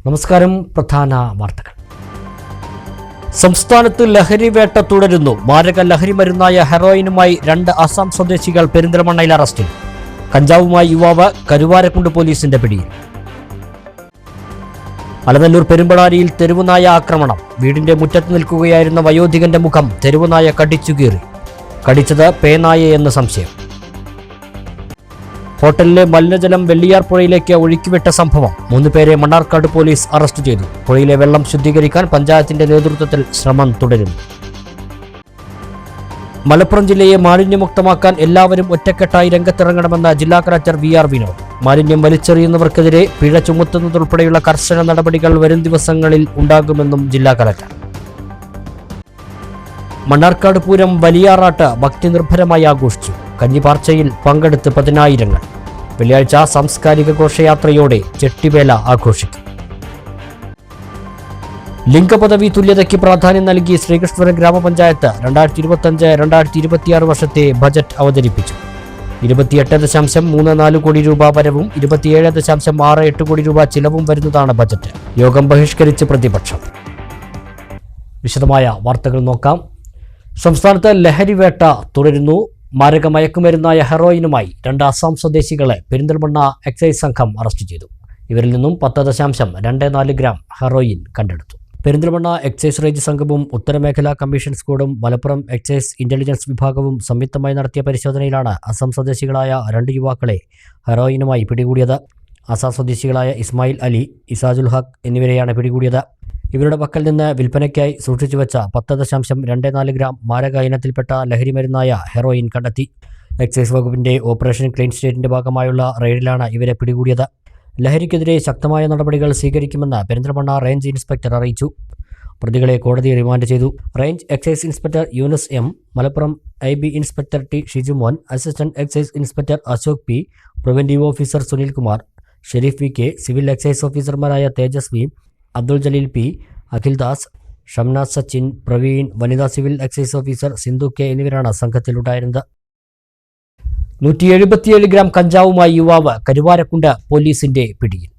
നമസ്കാരം. പ്രധാന വാർത്തകൾ. സംസ്ഥാനത്ത് ലഹരിവേട്ട തുടരുന്നു. മാരക ലഹരി മരുന്നായ ഹെറോയിനുമായി 2 അസം സ്വദേശികൾ പെരിന്തൽമണ്ണയിൽ അറസ്റ്റിൽ. കഞ്ചാവുമായി യുവാവ് കരുവാരക്കുണ്ട് പോലീസിന്റെ പിടിയിൽ. അലനല്ലൂർ പെരുമ്പളാരിയിൽ തെരുവുനായ ആക്രമണം. വീടിന്റെ മുറ്റത്ത് നിൽക്കുകയായിരുന്ന വയോധികന്റെ മുഖം തെരുവുനായ കടിച്ചുകീറി. കടിച്ചത് പേനായയെന്ന് സംശയം. ഹോട്ടലിലെ മലിനജലം വെള്ളിയാർ പുഴയിലേക്ക് ഒഴുക്കിവിട്ട സംഭവം. 3 പേരെ മണ്ണാർക്കാട് പോലീസ് അറസ്റ്റ് ചെയ്തു. പുഴയിലെ വെള്ളം ശുദ്ധീകരിക്കാൻ പഞ്ചായത്തിന്റെ നേതൃത്വത്തിൽ ശ്രമം തുടരുന്നു. മലപ്പുറം ജില്ലയെ മാലിന്യമുക്തമാക്കാൻ എല്ലാവരും ഒറ്റക്കെട്ടായി രംഗത്തിറങ്ങണമെന്ന് ജില്ലാ കളക്ടർ വി.ആർ. വിനോദ്. മാലിന്യം വലിച്ചെറിയുന്നവർക്കെതിരെ പിഴ ചുമത്തുന്നതുൾപ്പെടെയുള്ള കർശന നടപടികൾ വരും ദിവസങ്ങളിൽ ഉണ്ടാകുമെന്നും ജില്ലാ കളക്ടർ. മണ്ണാർക്കാട് പൂരം വലിയാറാട്ട് ഭക്തിനിർഭരമായി ആഘോഷിച്ചു. കഞ്ഞിപ്പാർച്ചയിൽ പങ്കെടുത്ത് 10,000. വെള്ളിയാഴ്ച സാംസ്കാരിക ഘോഷയാത്രയോടെ ചെട്ടിവേല ആഘോഷിക്കും. ലിംഗപദവി തുല്യതയ്ക്ക് പ്രാധാന്യം നൽകി ശ്രീകൃഷ്ണപുരം ഗ്രാമപഞ്ചായത്ത് 2025-2026 വർഷത്തെ ബജറ്റ് അവതരിപ്പിച്ചു. 28.34 കോടി രൂപ വരവും 27.68 കോടി രൂപ ചിലവും വരുന്നതാണ് ബജറ്റ്. യോഗം ബഹിഷ്കരിച്ച് പ്രതിപക്ഷം. വിശദമായ വാർത്തകൾ നോക്കാം. സംസ്ഥാനത്ത് ലഹരിവേട്ട തുടരുന്നു. മാരക മയക്കുമരുന്നായ ഹെറോയിനുമായി 2 അസം സ്വദേശികളെ പെരിന്തൽമണ്ണ എക്സൈസ് സംഘം അറസ്റ്റ് ചെയ്തു. ഇവരിൽ നിന്നും 10.24 ഗ്രാം ഹെറോയിൻ കണ്ടെടുത്തു. പെരിന്തൽമണ്ണ എക്സൈസ് റേഞ്ച് സംഘവും ഉത്തരമേഖലാ കമ്മീഷൻ സ്ക്വാഡും മലപ്പുറം എക്സൈസ് ഇന്റലിജൻസ് വിഭാഗവും സംയുക്തമായി നടത്തിയ പരിശോധനയിലാണ് അസം സ്വദേശികളായ 2 യുവാക്കളെ ഹെറോയിനുമായി പിടികൂടിയത്. അസം സ്വദേശികളായ ഇസ്മായിൽ അലി, ഇസാജുൽ ഹക്ക് എന്നിവരെയാണ് പിടികൂടിയത്. ഇവരുടെ പക്കൽ നിന്ന് വിൽപ്പനയ്ക്കായി സൂക്ഷിച്ചു വെച്ച 10.24 ഗ്രാം മാരക ഇനത്തിൽപ്പെട്ട ലഹരിമരുന്നായ ഹെറോയിൻ കണ്ടെത്തി. എക്സൈസ് വകുപ്പിന്റെ ഓപ്പറേഷൻ ക്ലീൻ സ്റ്റേറ്റിന്റെ ഭാഗമായുള്ള റെയ്ഡിലാണ് ഇവരെ പിടികൂടിയത്. ലഹരിക്കെതിരെ ശക്തമായ നടപടികൾ സ്വീകരിക്കുമെന്ന് പെരിന്തൽമണ്ണ റേഞ്ച് ഇൻസ്പെക്ടർ അറിയിച്ചു. പ്രതികളെ കോടതി റിമാൻഡ് ചെയ്തു. Range excise inspector Yunus M, Malappuram IB inspector T Shijumon, assistant excise inspector Ashok P, preventive officer Sunilkumar, Sherif VK, civil excise ഓഫീസർമാരായ തേജസ്വി, അബ്ദുൾ ജലീൽ P, അഖിൽദാസ്, ഷംനാസ് സച്ചിൻ, പ്രവീൺ, വനിതാ civil excise officer Sindhu K എന്നിവരാണ് സംഘത്തിലുണ്ടായിരുന്നത്. 177 ഗ്രാം കഞ്ചാവുമായി യുവാവ് കരുവാരക്കുണ്ട് പോലീസിന്റെ പിടിയിൽ.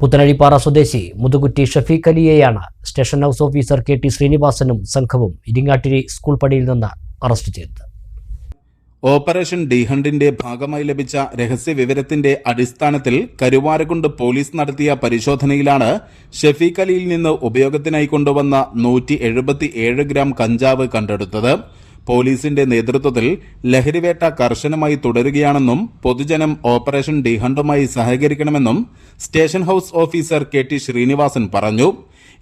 പുത്തനഴിപ്പാറ സ്വദേശി മുതുകുറ്റി ഷഫീഖ് അലിയെയാണ് സ്റ്റേഷൻ ഹൗസ് ഓഫീസർ KT ശ്രീനിവാസനും സംഘവും ഇരിങ്ങാട്ടിരി സ്കൂൾ പടിയിൽ നിന്ന് അറസ്റ്റ് ചെയ്തത്. ഓപ്പറേഷൻ ഡി ഹണ്ടിന്റെ ഭാഗമായി ലഭിച്ച രഹസ്യ വിവരത്തിന്റെ അടിസ്ഥാനത്തിൽ കരുവാരക്കുണ്ട് പോലീസ് നടത്തിയ പരിശോധനയിലാണ് ഷഫീഖ് അലിയിൽ നിന്ന് ഉപയോഗത്തിനായി കൊണ്ടുവന്ന 177 ഗ്രാം കഞ്ചാവ് കണ്ടെടുത്തത്. പോലീസിന്റെ നേതൃത്വത്തിൽ ലഹരിവേട്ട കർശനമായി തുടരുകയാണെന്നും പൊതുജനം ഓപ്പറേഷൻ ഡി ഹണ്ടുമായി സഹകരിക്കണമെന്നും station house officer KT Sreenivasan പറഞ്ഞു.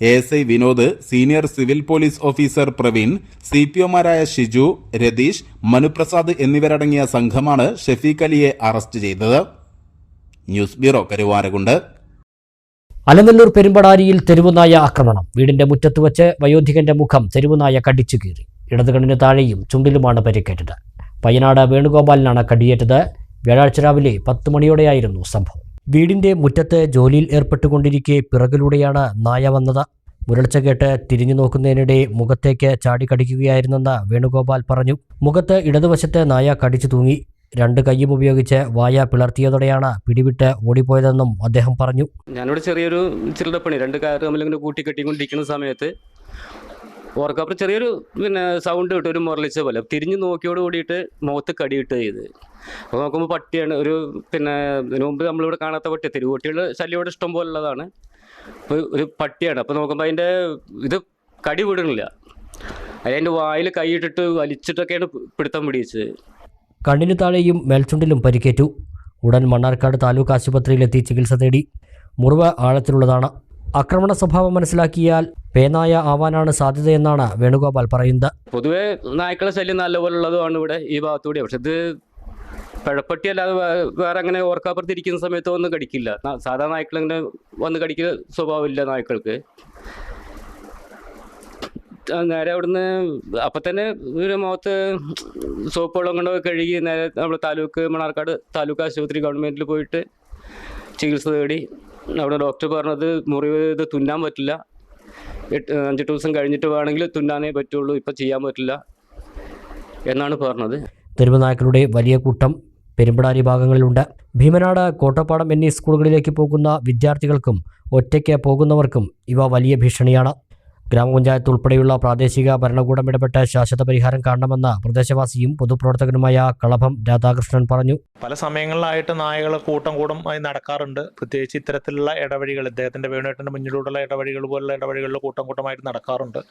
ASI Vinod, senior civil police officer Praveen, CPOമാരായ ഷിജു, രതീഷ്, മനുപ്രസാദ് എന്നിവരടങ്ങിയ സംഘമാണ് ഷഫീഖ് അലിയെ അറസ്റ്റ് ചെയ്തത്. News bureau, Karuvarakundu. അലനല്ലൂർ പെരുമ്പളാരിയിൽ തെരുവുനായ ആക്രമണം. വീടിന്റെ മുറ്റത്ത് വച്ച് വയോധികന്റെ മുഖം തെരുവുനായ കടിച്ചു കീറി. ഇടതുകണ്ണിന് താഴെയും ചുണ്ടിലുമാണ് പരിക്കേറ്റത്. പയ്യനാട് വേണുഗോപാലിനാണ് കടിയേറ്റത്. വ്യാഴാഴ്ച രാവിലെ 10 മണിയോടെയായിരുന്നു സംഭവം. വീടിന്റെ മുറ്റത്ത് ജോലിയിൽ ഏർപ്പെട്ടുകൊണ്ടിരിക്കെ പിറകിലൂടെയാണ് നായ വന്നത്. മുരൾച്ച കേട്ട് തിരിഞ്ഞു നോക്കുന്നതിനിടെ മുഖത്തേക്ക് ചാടി കടിക്കുകയായിരുന്നെന്ന് വേണുഗോപാൽ പറഞ്ഞു. മുഖത്ത് ഇടതുവശത്ത് നായ കടിച്ചു തൂങ്ങി. 2 കൈയും ഉപയോഗിച്ച് വായ പിളർത്തിയതോടെയാണ് പിടിവിട്ട് ഓടിപ്പോയതെന്നും അദ്ദേഹം പറഞ്ഞു. ഞാനിവിടെ ചെറിയൊരു ചില്ലറപ്പണി 2 കാറ് തമ്മിലിങ്ങനെ കൂട്ടിക്കെട്ടിക്കൊണ്ടിരിക്കുന്ന സമയത്ത് ഓർക്കപ്പുറം ചെറിയൊരു സൗണ്ട് കിട്ടും, ഒരു മുരളിച്ച പോലെ. തിരിഞ്ഞ് നോക്കിയോട് കൂടിയിട്ട് മുഖത്ത് കടിയിട്ട് ചെയ്ത്. അപ്പോൾ നോക്കുമ്പോൾ പട്ടിയാണ്. ഇതിനു മുമ്പ് നമ്മളിവിടെ കാണാത്ത പട്ടി, തെരുവുപട്ടികളുടെ ശല്യം ഇവിടെ ഇഷ്ടം പോലെ ഉള്ളതാണ്. അപ്പോൾ ഒരു പട്ടിയാണ്. അപ്പോൾ നോക്കുമ്പോൾ അതിൻ്റെ ഇത് കടി വിടണില്ല. അതിൻ്റെ വായിൽ കൈയിട്ടിട്ട് വലിച്ചിട്ടൊക്കെയാണ് പിടുത്തം പിടിച്ചത്. കണ്ണിന് താഴെയും മേൽചുണ്ടിലും പരിക്കേറ്റു. ഉടൻ മണ്ണാർക്കാട് താലൂക്ക് ആശുപത്രിയിലെത്തി ചികിത്സ തേടി. മുറിവ് ആഴത്തിലുള്ളതാണ്. ആക്രമണ സ്വഭാവം മനസ്സിലാക്കിയാൽ പേനായ ആവാനാണ് സാധ്യതയെന്നാണ് വേണുഗോപാൽ പറയുന്നത്. പൊതുവെ നായ്ക്കളെ ശല്യം നല്ലപോലെ ഉള്ളതുമാണ് ഇവിടെ ഈ ഭാഗത്തൂടെ. പക്ഷെ ഇത് പിഴപ്പട്ടി അല്ലാതെ വേറെ അങ്ങനെ ഓർക്കാപ്പുറത്തിരിക്കുന്ന സമയത്ത് ഒന്നും കടിക്കില്ല. സാധാരണ നായ്ക്കളിങ്ങനെ വന്ന് കടിക്കുന്ന സ്വഭാവമില്ല നായ്ക്കൾക്ക്. നേരെ അവിടുന്ന് അപ്പം തന്നെ ഒരു മുഖത്ത് സോപ്പ് വെള്ളം കൊണ്ട് കഴുകി നേരെ നമ്മൾ മണ്ണാർക്കാട് താലൂക്ക് ആശുപത്രി ഗവൺമെൻറ്റിൽ പോയിട്ട് ചികിത്സ തേടി. അവിടെ ഡോക്ടർ പറഞ്ഞത് മുറിവ് ഇത് തുന്നാൻ പറ്റില്ല, 5 ദിവസം കഴിഞ്ഞിട്ട് വേണമെങ്കിൽ തുന്നാനേ പറ്റുള്ളൂ, ഇപ്പം ചെയ്യാൻ പറ്റില്ല എന്നാണ് പറഞ്ഞത്. തെരുവുനായ്ക്കളുടെ വലിയ കൂട്ടം പെരുമ്പടാരി ഭാഗങ്ങളിലുണ്ട്. ഭീമനാട്, കോട്ടപ്പാടം എന്നീ സ്കൂളുകളിലേക്ക് പോകുന്ന വിദ്യാർത്ഥികൾക്കും ഒറ്റയ്ക്ക് പോകുന്നവർക്കും ഇവ വലിയ ഭീഷണിയാണ്. ഗ്രാമപഞ്ചായത്ത് ഉൾപ്പെടെയുള്ള പ്രാദേശിക ഭരണകൂടം ഇടപെട്ട് ശാശ്വത പരിഹാരം കാണണമെന്ന് പ്രദേശവാസിയും പൊതുപ്രവർത്തകനുമായ കളഭം രാധാകൃഷ്ണൻ പറഞ്ഞു. പല സമയങ്ങളിലായിട്ട് നായകൾ കൂട്ടമായി നടക്കാറുണ്ട്. പ്രത്യേകിച്ച് ഇത്തരത്തിലുള്ള ഇടവഴികൾ, ഇദ്ദേഹത്തിൻ്റെ വേണുവേട്ടൻ്റെ മുന്നിലൂടെയുള്ള ഇടവഴികൾ പോലുള്ള ഇടവഴികളിൽ കൂട്ടമായിട്ട് നടക്കാറുണ്ട്.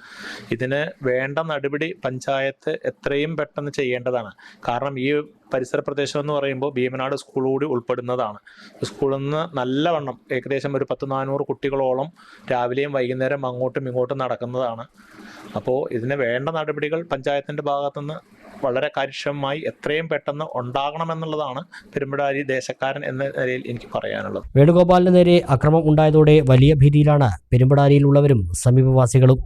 ഇതിന് വേണ്ട നടപടി പഞ്ചായത്ത് എത്രയും പെട്ടെന്ന് ചെയ്യേണ്ടതാണ്. കാരണം ഈ പരിസര പ്രദേശം എന്ന് പറയുമ്പോൾ ഭീമനാട് സ്കൂൾ കൂടി ഉൾപ്പെടുന്നതാണ്. സ്കൂളിൽ നിന്ന് നല്ലവണ്ണം ഏകദേശം ഒരു 400 കുട്ടികളോളം രാവിലെയും വൈകുന്നേരം അങ്ങോട്ടും ഇങ്ങോട്ടും നടക്കുന്നതാണ്. അപ്പോൾ ഇതിന് വേണ്ട നടപടികൾ പഞ്ചായത്തിൻ്റെ ഭാഗത്തുനിന്ന് വളരെ കാര്യക്ഷമമായി എത്രയും പെട്ടെന്ന് ഉണ്ടാകണമെന്നുള്ളതാണ് പെരുമ്പടാരി ദേശക്കാരൻ എന്ന നിലയിൽ എനിക്ക് പറയാനുള്ളത്. വേണുഗോപാലിന് നേരെ അക്രമം ഉണ്ടായതോടെ വലിയ ഭീതിയിലാണ് പെരുമ്പടാരിയിലുള്ളവരും സമീപവാസികളും.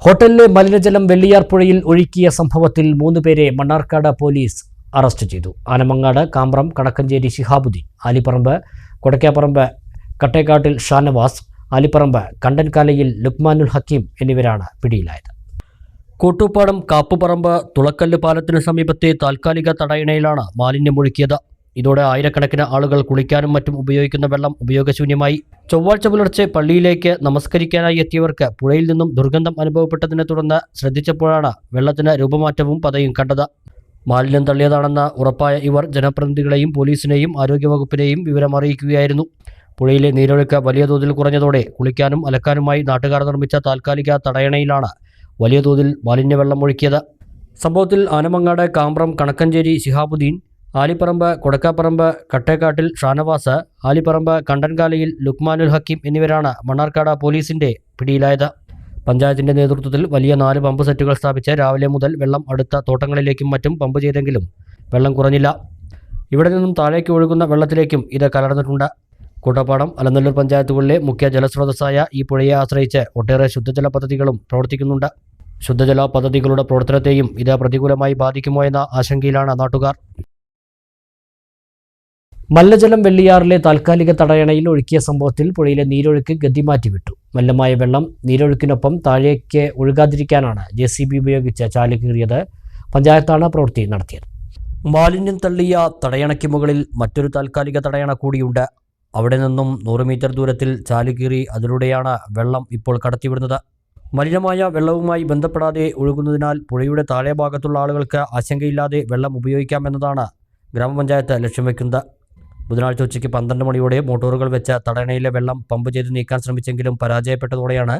ഹോട്ടലിലെ മലിനജലം വെള്ളിയാർ പുഴയിൽ ഒഴുക്കിയ സംഭവത്തിൽ 3 പേരെ മണ്ണാർക്കാട് പോലീസ് അറസ്റ്റ് ചെയ്തു. ആനമങ്ങാട് കാമ്പ്രം കടക്കഞ്ചേരി ശിഹാബുദ്ദീൻ, ആലിപ്പറമ്പ് കൊടക്കാപ്പറമ്പ് കട്ടേക്കാട്ടിൽ ഷാനവാസ്, ആലിപ്പറമ്പ് കണ്ടൻകാലയിൽ ലുക്മാനുൽ ഹക്കീം എന്നിവരാണ് പിടിയിലായത്. കോട്ടൂപ്പാടം കാപ്പുപറമ്പ് തുളക്കല്ല് പാലത്തിനു സമീപത്തെ താൽക്കാലിക തടയണയിലാണ് മാലിന്യമൊഴുക്കിയത്. ഇതോടെ ആയിരക്കണക്കിന് ആളുകൾ കുളിക്കാനും മറ്റും ഉപയോഗിക്കുന്ന വെള്ളം ഉപയോഗശൂന്യമായി. ചൊവ്വാഴ്ച പുലർച്ചെ പള്ളിയിലേക്ക് നമസ്കരിക്കാനായി എത്തിയവർക്ക് പുഴയിൽ നിന്നും ദുർഗന്ധം അനുഭവപ്പെട്ടതിനെ തുടർന്ന് ശ്രദ്ധിച്ചപ്പോഴാണ് വെള്ളത്തിന് രൂപമാറ്റവും പതയും കണ്ടത്. മാലിന്യം തള്ളിയതാണെന്ന് ഉറപ്പായ ഇവർ ജനപ്രതിനിധികളെയും പോലീസിനെയും ആരോഗ്യവകുപ്പിനെയും വിവരമറിയിക്കുകയായിരുന്നു. പുഴയിലെ നീരൊഴുക്ക് വലിയ തോതിൽ കുറഞ്ഞതോടെ കുളിക്കാനും അലക്കാനുമായി നാട്ടുകാർ നിർമ്മിച്ച താൽക്കാലിക തടയണയിലാണ് വലിയ തോതിൽ മാലിന്യവെള്ളം ഒഴുക്കിയത്. സംഭവത്തിൽ ആനമങ്ങാട് കാമ്പ്രം കണക്കഞ്ചേരി ശിഹാബുദ്ദീൻ, ആലിപ്പറമ്പ് കൊടക്കാപ്പറമ്പ് കട്ടേക്കാട്ടിൽ ഷാനവാസ്, ആലിപ്പറമ്പ് കണ്ടൻകാലയിൽ ലുക്മാനുൽ ഹക്കീം എന്നിവരാണ് മണ്ണാർക്കാട് പോലീസിന്റെ പിടിയിലായത്. പഞ്ചായത്തിന്റെ നേതൃത്വത്തിൽ വലിയ 4 പമ്പ് സെറ്റുകൾ സ്ഥാപിച്ച് രാവിലെ മുതൽ വെള്ളം അടുത്ത തോട്ടങ്ങളിലേക്കും മറ്റും പമ്പ് ചെയ്തെങ്കിലും വെള്ളം കുറഞ്ഞില്ല. ഇവിടെ നിന്നും താഴേക്ക് ഒഴുകുന്ന വെള്ളത്തിലേക്കും ഇത് കലർന്നിട്ടുണ്ട്. കൂട്ടപ്പാടം, അലനല്ലൂർ പഞ്ചായത്തുകളിലെ മുഖ്യ ജലസ്രോതസ്സായ ഈ പുഴയെ ആശ്രയിച്ച് ഒട്ടേറെ ശുദ്ധജല പദ്ധതികളും പ്രവർത്തിക്കുന്നുണ്ട്. ശുദ്ധജല പദ്ധതികളുടെ പ്രവർത്തനത്തെയും ഇത് പ്രതികൂലമായി ബാധിക്കുമോ എന്ന ആശങ്കയിലാണ് നാട്ടുകാർ. മല്ലജലം വെള്ളിയാറിലെ താൽക്കാലിക തടയണയിൽ ഒഴുക്കിയ സംഭവത്തിൽ പുഴയിലെ നീരൊഴുക്ക് ഗതിമാറ്റിവിട്ടു. മല്ലമായ വെള്ളം നീരൊഴുക്കിനൊപ്പം താഴേക്ക് ഒഴുകാതിരിക്കാനാണ് JCB ഉപയോഗിച്ച് ചാല് കീറിയത്. പഞ്ചായത്താണ് പ്രവൃത്തി നടത്തിയത്. മാലിന്യം തള്ളിയ തടയണയ്ക്ക് മുകളിൽ മറ്റൊരു താൽക്കാലിക തടയണ കൂടിയുണ്ട്. അവിടെ നിന്നും 100 മീറ്റർ ദൂരത്തിൽ ചാല് കീറി അതിലൂടെയാണ് വെള്ളം ഇപ്പോൾ കടത്തിവിടുന്നത്. മലിനമായ വെള്ളവുമായി ബന്ധപ്പെടാതെ ഒഴുകുന്നതിനാൽ പുഴയുടെ താഴെ ഭാഗത്തുള്ള ആളുകൾക്ക് ആശങ്കയില്ലാതെ വെള്ളം ഉപയോഗിക്കാമെന്നതാണ് ഗ്രാമപഞ്ചായത്ത് ലക്ഷ്യം വയ്ക്കുന്നത്. ബുധനാഴ്ച ഉച്ചയ്ക്ക് 12 മണിയോടെ മോട്ടോറുകൾ വെച്ച് തടയണയിലെ വെള്ളം പമ്പ് ചെയ്ത് നീക്കാൻ ശ്രമിച്ചെങ്കിലും പരാജയപ്പെട്ടതോടെയാണ്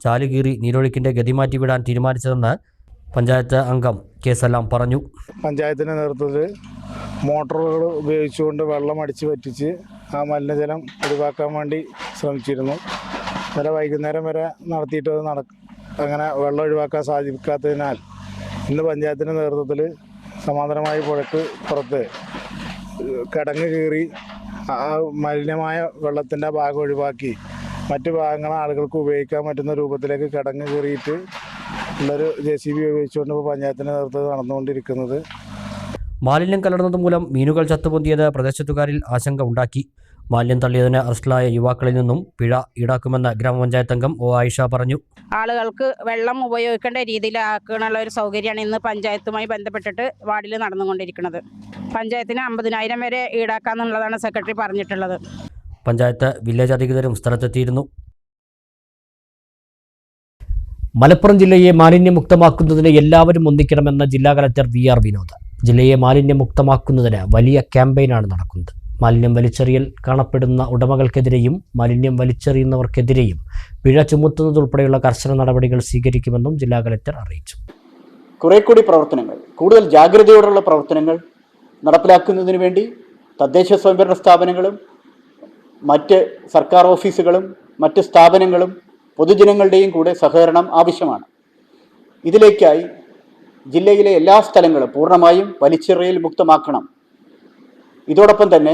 ചാല് കീറി നീരൊഴുക്കിന്റെ ഗതിമാറ്റി വിടാൻ തീരുമാനിച്ചതെന്ന് പഞ്ചായത്ത് അംഗം കെ സലാം പറഞ്ഞു. പഞ്ചായത്തിൻ്റെ നേതൃത്വത്തിൽ മോട്ടോറുകൾ ഉപയോഗിച്ചുകൊണ്ട് വെള്ളം അടിച്ച് പറ്റിച്ച് ആ മലിനജലം ഒഴിവാക്കാൻ വേണ്ടി ശ്രമിച്ചിരുന്നു. ഇന്നലെ വൈകുന്നേരം വരെ നടത്തിയിട്ട് അങ്ങനെ വെള്ളം ഒഴിവാക്കാൻ സാധിക്കാത്തതിനാൽ ഇന്ന് പഞ്ചായത്തിൻ്റെ നേതൃത്വത്തിൽ സമാന്തരമായി പുഴയ്ക്ക് പുറത്ത് കിടങ്ങ് കീറി ആ മലിനമായ വെള്ളത്തിൻ്റെ ഭാഗം ഒഴിവാക്കി മറ്റു ഭാഗങ്ങൾ ആളുകൾക്ക് ഉപയോഗിക്കാൻ പറ്റുന്ന രൂപത്തിലേക്ക് കിടങ്ങ് കീറിയിട്ട് ഉള്ളൊരു JCB ഉപയോഗിച്ചുകൊണ്ട് ഇപ്പോൾ പഞ്ചായത്തിൻ്റെ നേതൃത്വത്തിൽ നടന്നുകൊണ്ടിരിക്കുന്നത്. മാലിന്യം കലർന്നത് മൂലം മീനുകൾ ചത്തുപൊന്തിയത് പ്രദേശത്തുകാരിൽ ആശങ്ക ഉണ്ടാക്കി. മാലിന്യം തള്ളിയതിന് അറസ്റ്റിലായ യുവാക്കളിൽ നിന്നും പിഴ ഈടാക്കുമെന്ന് ഗ്രാമപഞ്ചായത്ത് അംഗം ഒ ആയിഷ പറഞ്ഞു. ആളുകൾക്ക് വെള്ളം ഉപയോഗിക്കേണ്ട രീതിയിലാക്കാനുള്ള ഒരു സൗകര്യമാണ് ഇന്ന് പഞ്ചായത്തുമായി ബന്ധപ്പെട്ടിട്ട് വാർഡിൽ നടന്നുകൊണ്ടിരിക്കുന്നത്. പഞ്ചായത്തിന് 50,000 വരെ ഈടാക്കാന്നുള്ളതാണ് സെക്രട്ടറി പറഞ്ഞിട്ടുള്ളത്. പഞ്ചായത്ത് വില്ലേജ് അധികൃതരും സ്ഥലത്തെത്തിയിരുന്നു. മലപ്പുറം ജില്ലയെ മാലിന്യമുക്തമാക്കുന്നതിന് എല്ലാവരും ഒന്നിക്കണമെന്ന ജില്ലാ കലക്ടർ VR വിനോദ്. ജില്ലയെ മാലിന്യമുക്തമാക്കുന്നതിന് വലിയ ക്യാമ്പയിനാണ് നടക്കുന്നത്. മാലിന്യം വലിച്ചെറിയൽ കാണപ്പെടുന്ന ഉടമകൾക്കെതിരെയും മാലിന്യം വലിച്ചെറിയുന്നവർക്കെതിരെയും പിഴ ചുമത്തുന്നതുൾപ്പെടെയുള്ള കർശന നടപടികൾ സ്വീകരിക്കുമെന്നും ജില്ലാ കലക്ടർ അറിയിച്ചു. കുറെ കൂടി പ്രവർത്തനങ്ങൾ, കൂടുതൽ ജാഗ്രതയോടുള്ള പ്രവർത്തനങ്ങൾ നടപ്പിലാക്കുന്നതിന് വേണ്ടി തദ്ദേശ സ്വയംഭരണ സ്ഥാപനങ്ങളും മറ്റ് സർക്കാർ ഓഫീസുകളും മറ്റ് സ്ഥാപനങ്ങളും പൊതുജനങ്ങളുടെയും കൂടെ സഹകരണം ആവശ്യമാണ്. ഇതിലേക്കായി ജില്ലയിലെ എല്ലാ സ്ഥലങ്ങളും പൂർണ്ണമായും വലിച്ചെറിയൽ മുക്തമാക്കണം. ഇതോടൊപ്പം തന്നെ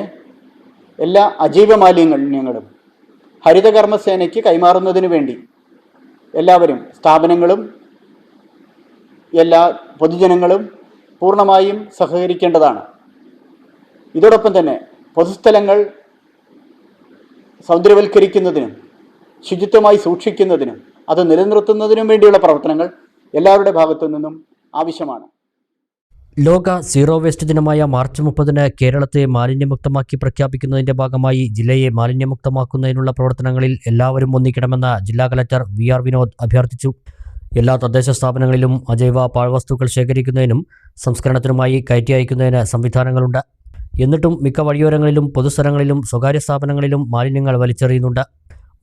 എല്ലാ അജൈവ മാലിന്യങ്ങളും ഹരിതകർമ്മസേനയ്ക്ക് കൈമാറുന്നതിന് വേണ്ടി എല്ലാവരും, സ്ഥാപനങ്ങളും എല്ലാ പൊതുജനങ്ങളും പൂർണ്ണമായും സഹകരിക്കേണ്ടതാണ്. ഇതോടൊപ്പം തന്നെ പൊതുസ്ഥലങ്ങൾ സൗന്ദര്യവൽക്കരിക്കുന്നതിനും ശുചിത്വമായി സൂക്ഷിക്കുന്നതിനും അത് നിലനിർത്തുന്നതിനും വേണ്ടിയുള്ള പ്രവർത്തനങ്ങൾ എല്ലാവരുടെ ഭാഗത്തു നിന്നും ആവശ്യമാണ്. ലോക സീറോ വേസ്റ്റ് ദിനമായ മാർച്ച് 30-ന് കേരളത്തെ മാലിന്യമുക്തമാക്കി പ്രഖ്യാപിക്കുന്നതിന്റെ ഭാഗമായി ജില്ലയെ മാലിന്യമുക്തമാക്കുന്നതിനുള്ള പ്രവർത്തനങ്ങളിൽ എല്ലാവരും ഒന്നിക്കണമെന്ന് ജില്ലാ കലക്ടർ VR വിനോദ് അഭ്യർത്ഥിച്ചു. എല്ലാ തദ്ദേശ സ്ഥാപനങ്ങളിലും അജൈവ പാഴ്വസ്തുക്കൾ ശേഖരിക്കുന്നതിനും സംസ്കരണത്തിനുമായി കയറ്റി അയക്കുന്നതിന് സംവിധാനങ്ങളുണ്ട്. എന്നിട്ടും മിക്ക വഴിയോരങ്ങളിലും പൊതുസ്ഥലങ്ങളിലും സ്വകാര്യ സ്ഥാപനങ്ങളിലും മാലിന്യങ്ങൾ വലിച്ചെറിയുന്നുണ്ട്.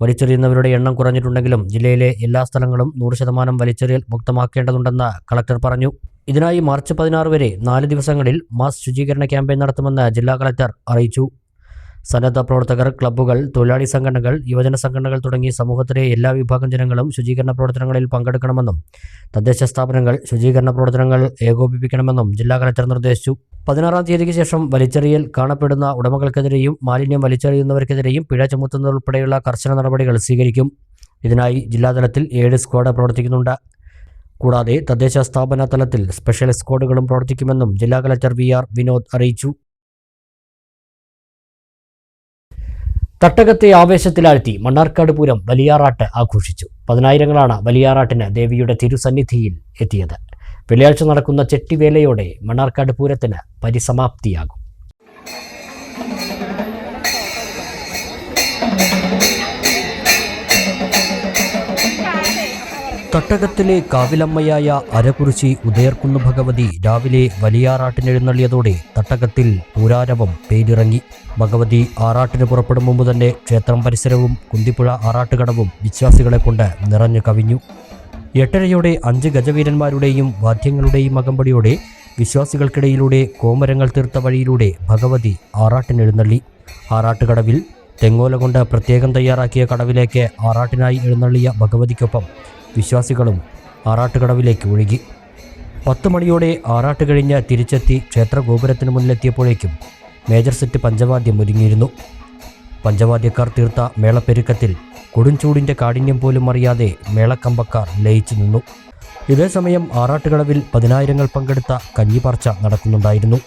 വലിച്ചെറിയുന്നവരുടെ എണ്ണം കുറഞ്ഞിട്ടുണ്ടെങ്കിലും ജില്ലയിലെ എല്ലാ സ്ഥലങ്ങളും 100% വലിച്ചെറിയൽ മുക്തമാക്കേണ്ടതുണ്ടെന്ന് കളക്ടർ പറഞ്ഞു. ഇതിനായി മാർച്ച് 16 വരെ 4 ദിവസങ്ങളിൽ മാസ് ശുചീകരണ ക്യാമ്പയിൻ നടത്തുമെന്ന് ജില്ലാ കളക്ടർ അറിയിച്ചു. സന്നദ്ധ പ്രവർത്തകർ, ക്ലബ്ബുകൾ, തൊഴിലാളി സംഘടനകൾ, യുവജന സംഘടനകൾ തുടങ്ങി സമൂഹത്തിലെ എല്ലാ വിഭാഗം ജനങ്ങളും ശുചീകരണ പ്രവർത്തനങ്ങളിൽ പങ്കെടുക്കണമെന്നും തദ്ദേശ സ്ഥാപനങ്ങൾ ശുചീകരണ പ്രവർത്തനങ്ങൾ ഏകോപിപ്പിക്കണമെന്നും ജില്ലാ കളക്ടർ നിർദ്ദേശിച്ചു. 16-ാം തീയതിക്ക് ശേഷം വലിച്ചെറിയൽ കാണപ്പെടുന്ന ഉടമകൾക്കെതിരെയും മാലിന്യം വലിച്ചെറിയുന്നവർക്കെതിരെയും പിഴ ചുമത്തുന്നതുൾപ്പെടെയുള്ള കർശന നടപടികൾ സ്വീകരിക്കും. ഇതിനായി ജില്ലാതലത്തിൽ 7 സ്ക്വാഡ് പ്രവർത്തിക്കുന്നുണ്ട്. കൂടാതെ തദ്ദേശ സ്ഥാപന തലത്തിൽ സ്പെഷ്യൽ സ്ക്വാഡുകളും പ്രവർത്തിക്കുമെന്നും ജില്ലാ കളക്ടർ VR വിനോദ് അറിയിച്ചു. തട്ടകത്തെ ആവേശത്തിലാഴ്ത്തി മണ്ണാർക്കാട് പൂരം വലിയാറാട്ട് ആഘോഷിച്ചു. 10,000-ങ്ങളാണ് വലിയാറാട്ടിന് ദേവിയുടെ തിരുസന്നിധിയിൽ എത്തിയത്. വെള്ളിയാഴ്ച നടക്കുന്ന ചെട്ടിവേലയോടെ മണ്ണാർക്കാട് പൂരത്തിന് പരിസമാപ്തിയാകും. തട്ടകത്തിലെ കാവിലമ്മയായ അരകുറിശി ഉദയർകുന്ന് ഭഗവതി രാവിലെ വലിയാറാട്ടിനെഴുന്നള്ളിയതോടെ തട്ടകത്തിൽ പൂരാരവം പേരിറങ്ങി. ഭഗവതി ആറാട്ടിന് പുറപ്പെടും മുമ്പ് തന്നെ ക്ഷേത്രം പരിസരവും കുന്തിപ്പുഴ ആറാട്ടുകടവും വിശ്വാസികളെ കൊണ്ട് നിറഞ്ഞു കവിഞ്ഞു. 8:30-യോടെ 5 ഗജവീരന്മാരുടെയും വാദ്യങ്ങളുടെയും അകമ്പടിയോടെ വിശ്വാസികൾക്കിടയിലൂടെ കോമരങ്ങൾ തീർത്ത വഴിയിലൂടെ ഭഗവതി ആറാട്ടിനെഴുന്നള്ളി. ആറാട്ടുകടവിൽ തെങ്ങോല കൊണ്ട് പ്രത്യേകം തയ്യാറാക്കിയ കടവിലേക്ക് ആറാട്ടിനായി എഴുന്നള്ളിയ ഭഗവതിക്കൊപ്പം വിശ്വാസികളും ആറാട്ടുകടവിലേക്ക് ഒഴുകി. 10 മണിയോടെ ആറാട്ട് കഴിഞ്ഞ് തിരിച്ചെത്തി ക്ഷേത്ര ഗോപുരത്തിന് മുന്നിലെത്തിയപ്പോഴേക്കും മേജർ സെറ്റ് പഞ്ചവാദ്യം ഒരുങ്ങിയിരുന്നു. പഞ്ചവാദ്യക്കാർ തീർത്ത മേളപ്പെരുക്കത്തിൽ കൊടുംചൂടിൻ്റെ കാഠിന്യം പോലും അറിയാതെ മേളക്കമ്പക്കാർ ലയിച്ചു നിന്നു. ഇതേസമയം ആറാട്ടുകടവിൽ 10,000-ങ്ങൾ പങ്കെടുത്ത കഞ്ഞിപ്പാർച്ച നടക്കുന്നുണ്ടായിരുന്നു.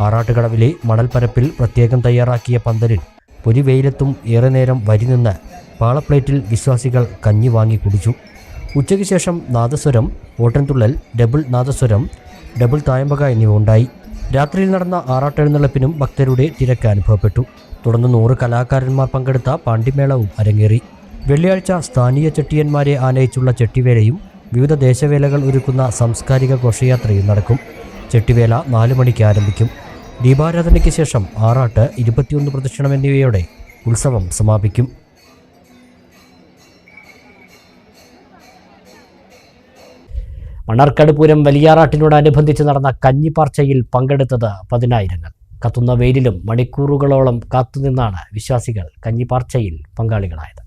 ആറാട്ടുകടവിലെ മണൽപ്പരപ്പിൽ പ്രത്യേകം തയ്യാറാക്കിയ പന്തലിൽ പൊരിവെയിലത്തും ഏറെ നേരം വരി നിന്ന് പാളപ്ലേറ്റിൽ വിശ്വാസികൾ കഞ്ഞി വാങ്ങി കുടിച്ചു. ഉച്ചയ്ക്ക് ശേഷം നാദസ്വരം, ഓട്ടൻതുള്ളൽ, ഡബിൾ നാദസ്വരം, ഡബിൾ തായമ്പക എന്നിവ ഉണ്ടായി. രാത്രിയിൽ നടന്ന ആറാട്ടെഴുന്നള്ളിപ്പിനും ഭക്തരുടെ തിരക്ക് അനുഭവപ്പെട്ടു. തുടർന്ന് 100 കലാകാരന്മാർ പങ്കെടുത്ത പാണ്ടിമേളവും അരങ്ങേറി. വെള്ളിയാഴ്ച സ്ഥാനീയ ചെട്ടിയന്മാരെ ആനയിച്ചുള്ള ചെട്ടിവേലയും വിവിധ ദേശവേലകൾ ഒരുക്കുന്ന സാംസ്കാരിക ഘോഷയാത്രയും നടക്കും. ചെട്ടിവേല 4 മണിക്ക് ആരംഭിക്കും. ദീപാരാധനയ്ക്ക് ശേഷം ആറാട്ട്, 21 പ്രദക്ഷിണം എന്നിവയോടെ ഉത്സവം സമാപിക്കും. മണ്ണാർക്കാട് പൂരം വലിയാറാട്ടിനോടനുബന്ധിച്ച് നടന്ന കഞ്ഞിപ്പാർച്ചയിൽ പങ്കെടുത്തത് 10,000-ങ്ങൾ. കത്തുന്ന വെയിലിലും മണിക്കൂറുകളോളം കാത്തുനിന്നാണ് വിശ്വാസികൾ കഞ്ഞിപ്പാർച്ചയിൽ പങ്കാളികളായത്.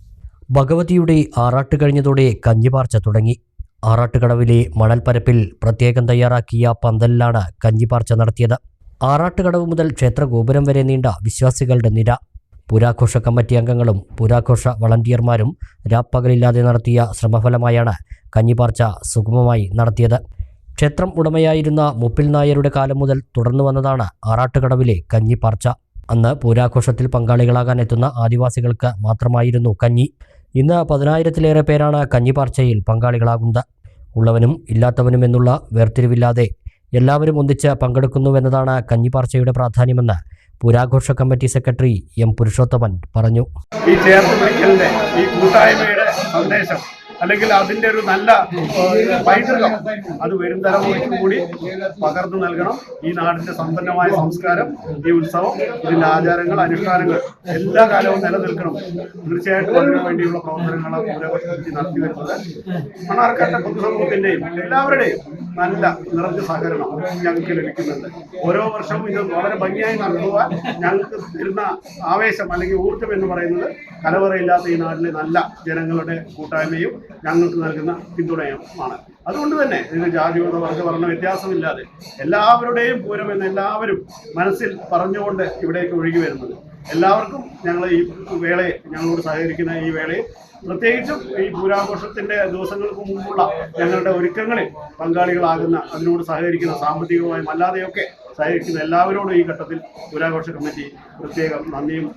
ഭഗവതിയുടെ ആറാട്ട് കഴിഞ്ഞതോടെ കഞ്ഞിപ്പാർച്ച തുടങ്ങി. ആറാട്ടുകടവിലെ മണൽപ്പരപ്പിൽ പ്രത്യേകം തയ്യാറാക്കിയ പന്തലിലാണ് കഞ്ഞിപ്പാർച്ച നടത്തിയത്. ആറാട്ടുകടവ് മുതൽ ക്ഷേത്ര ഗോപുരം വരെ നീണ്ട വിശ്വാസികളുടെ നിര. പുരാഘോഷ കമ്മിറ്റി അംഗങ്ങളും പുരാഘോഷ വളണ്ടിയർമാരും രാപ്പകലില്ലാതെ നടത്തിയ ശ്രമഫലമായാണ് കഞ്ഞിപ്പാർച്ച സുഗമമായി നടത്തിയത്. ക്ഷേത്രം ഉടമയായിരുന്ന മുപ്പിൽ നായരുടെ കാലം മുതൽ തുടർന്നു വന്നതാണ് ആറാട്ടുകടവിലെ കഞ്ഞിപ്പാർച്ച. അന്ന് പൂരാഘോഷത്തിൽ പങ്കാളികളാകാൻ എത്തുന്ന ആദിവാസികൾക്ക് മാത്രമായിരുന്നു കഞ്ഞി. ഇന്ന് 10,000-ത്തിലേറെ പേരാണ് കഞ്ഞിപ്പാർച്ചയിൽ പങ്കാളികളാകുന്നത്. ഉള്ളവനും ഇല്ലാത്തവനും എന്നുള്ള വേർതിരിവില്ലാതെ എല്ലാവരും ഒന്നിച്ച് പങ്കെടുക്കുന്നുവെന്നതാണ് കഞ്ഞിപ്പാർച്ചയുടെ പ്രാധാന്യമെന്ന് പുരാഘോഷ കമ്മിറ്റി സെക്രട്ടറി M. പുരുഷോത്തമൻ പറഞ്ഞു. ഈ ചേർത്ത് പിടിക്കലിന്റെ, ഈ കൂട്ടായ്മയുടെ സന്ദേശം അല്ലെങ്കിൽ അതിന്റെ ഒരു നല്ല പൈതൃകം അത് വരും തലമുറയ്ക്ക് കൂടി പകർന്നു നൽകണം. ഈ നാടിന്റെ സമ്പന്നമായ സംസ്കാരം, ഈ ഉത്സവം, ഇതിന്റെ ആചാരങ്ങൾ, അനുഷ്ഠാനങ്ങൾ എല്ലാ കാലവും നിലനിൽക്കണം. തീർച്ചയായിട്ടും അതിനു വേണ്ടിയുള്ള പ്രവർത്തനങ്ങൾ പുരാഘോഷ നടത്തി വരുന്നത് മണ്ണാർക്കാട്ടെ പൊതുസമൂഹത്തിന്റെയും എല്ലാവരുടെയും നല്ല നിറഞ്ഞ സഹകരണം ഞങ്ങൾക്ക് ലഭിക്കുന്നുണ്ട്. ഓരോ വർഷവും ഇത് വളരെ ഭംഗിയായി നടത്തുവാൻ ഞങ്ങൾക്ക് തരുന്ന ആവേശം അല്ലെങ്കിൽ ഊർജ്ജം എന്ന് പറയുന്നത് കലവറയില്ലാത്ത ഈ നാട്ടിലെ നല്ല ജനങ്ങളുടെ കൂട്ടായ്മയും ഞങ്ങൾക്ക് നൽകുന്ന പിന്തുണയുമാണ്. അതുകൊണ്ട് തന്നെ ഇതിന് ജാതി, മത, വർഗ, വർണ്ണ വ്യത്യാസമില്ലാതെ എല്ലാവരുടെയും പൂരം എന്ന് എല്ലാവരും മനസ്സിൽ പറഞ്ഞുകൊണ്ട് ഇവിടേക്ക് ഒഴുകി വരുന്നത്. എല്ലാവർക്കും ഞങ്ങൾ ഈ വേളയെ, ഞങ്ങളോട് സഹകരിക്കുന്ന ഈ വേളയെ, പ്രത്യേകിച്ചും ഈ പൂരാഘോഷത്തിന്റെ ദിവസങ്ങൾക്ക് മുമ്പുള്ള ഞങ്ങളുടെ ഒരുക്കങ്ങളിൽ പങ്കാളികളാകുന്ന, അതിനോട് സഹകരിക്കുന്ന, സാമ്പത്തികമായും അല്ലാതെയൊക്കെ സഹകരിക്കുന്ന എല്ലാവരോടും ഈ ഘട്ടത്തിൽ പൂരാഘോഷ കമ്മിറ്റി പ്രത്യേകം നന്ദിയും.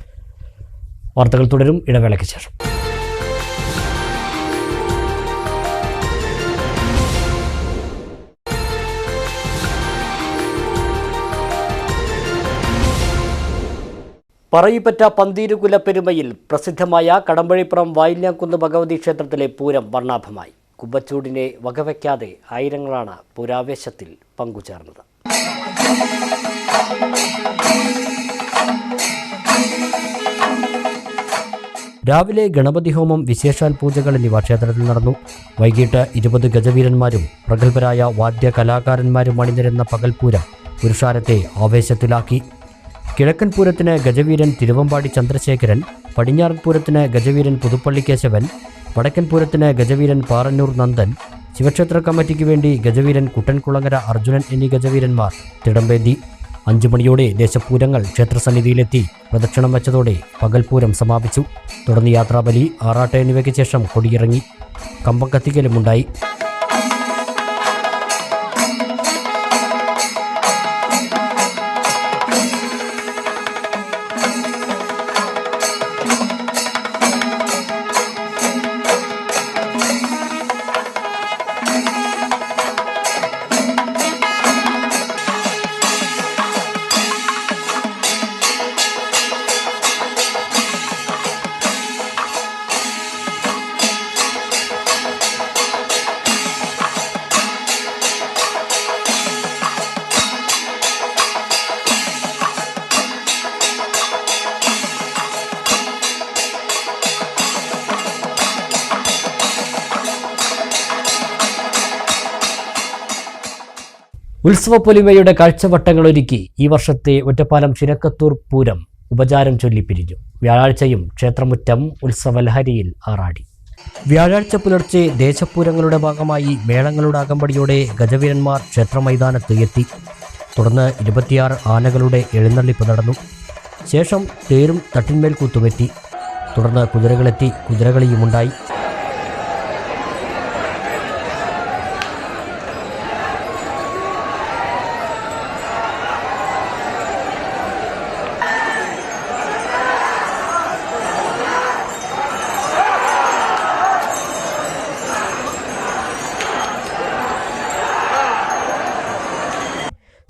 വാർത്തകൾ തുടരും ഇടവേളയ്ക്ക് ശേഷം. പറയിപ്പറ്റ പന്തീരുകുലപ്പെരുമയിൽ പ്രസിദ്ധമായ കടമ്പഴിപ്പുറം വായില്യാംകുന്ന് ഭഗവതി ക്ഷേത്രത്തിലെ പൂരം വർണ്ണാഭമായി. കുമ്പച്ചൂടിനെ വകവയ്ക്കാതെ ആയിരങ്ങളാണ് പൂരാവേശത്തിൽ പങ്കുചേർന്നത്. രാവിലെ ഗണപതി ഹോമം, വിശേഷാൽ പൂജകൾ എന്നിവ ക്ഷേത്രത്തിൽ നടന്നു. വൈകിട്ട് 20 ഗജവീരന്മാരും പ്രഗത്ഭരായ വാദ്യ കലാകാരന്മാരും അണിനിരന്ന പകൽപൂരം പുരുഷാരത്തെ ആവേശത്തിലാക്കി. കിഴക്കൻ പൂരത്തിന് ഗജവീരൻ തിരുവമ്പാടി ചന്ദ്രശേഖരൻ, പടിഞ്ഞാറൻ പൂരത്തിന് ഗജവീരൻ പുതുപ്പള്ളി കേശവൻ, വടക്കൻ പൂരത്തിന് ഗജവീരൻ പാറന്നൂർ നന്ദൻ, ശിവക്ഷേത്ര കമ്മിറ്റിക്ക് വേണ്ടി ഗജവീരൻ കുട്ടൻകുളങ്ങര അർജുനൻ എന്നീ ഗജവീരന്മാർ തിടമ്പേന്തി. 5 മണിയോടെ ദേശപൂരങ്ങൾ ക്ഷേത്രസന്നിധിയിലെത്തി പ്രദക്ഷിണം വെച്ചതോടെ പകൽപൂരം സമാപിച്ചു. തുടർന്ന് യാത്രാബലി, ആറാട്ട് എന്നിവയ്ക്ക് ശേഷം കൊടിയിറങ്ങി. കമ്പം കത്തിക്കലുമുണ്ടായി. ഉത്സവപ്പൊലിമയുടെ കാഴ്ചവട്ടങ്ങളൊരുക്കി ഈ വർഷത്തെ ഒറ്റപ്പാലം ചിനക്കത്തൂർ പൂരം ഉപചാരം ചൊല്ലിപ്പിരിഞ്ഞു. വ്യാഴാഴ്ചയും ക്ഷേത്രമുറ്റം ഉത്സവലഹരിയിൽ ആറാടി. വ്യാഴാഴ്ച പുലർച്ചെ ദേശപൂരങ്ങളുടെ ഭാഗമായി മേളങ്ങളുടെ അകമ്പടിയോടെ ഗജവീരന്മാർ ക്ഷേത്രമൈതാനത്ത് എത്തി. തുടർന്ന് 26 ആനകളുടെ എഴുന്നള്ളിപ്പ് നടന്നു. ശേഷം തേരും തട്ടിന്മേൽ കൂത്തുമെത്തി. തുടർന്ന് കുതിരകളെത്തി. കുതിരകളിയുമുണ്ടായി.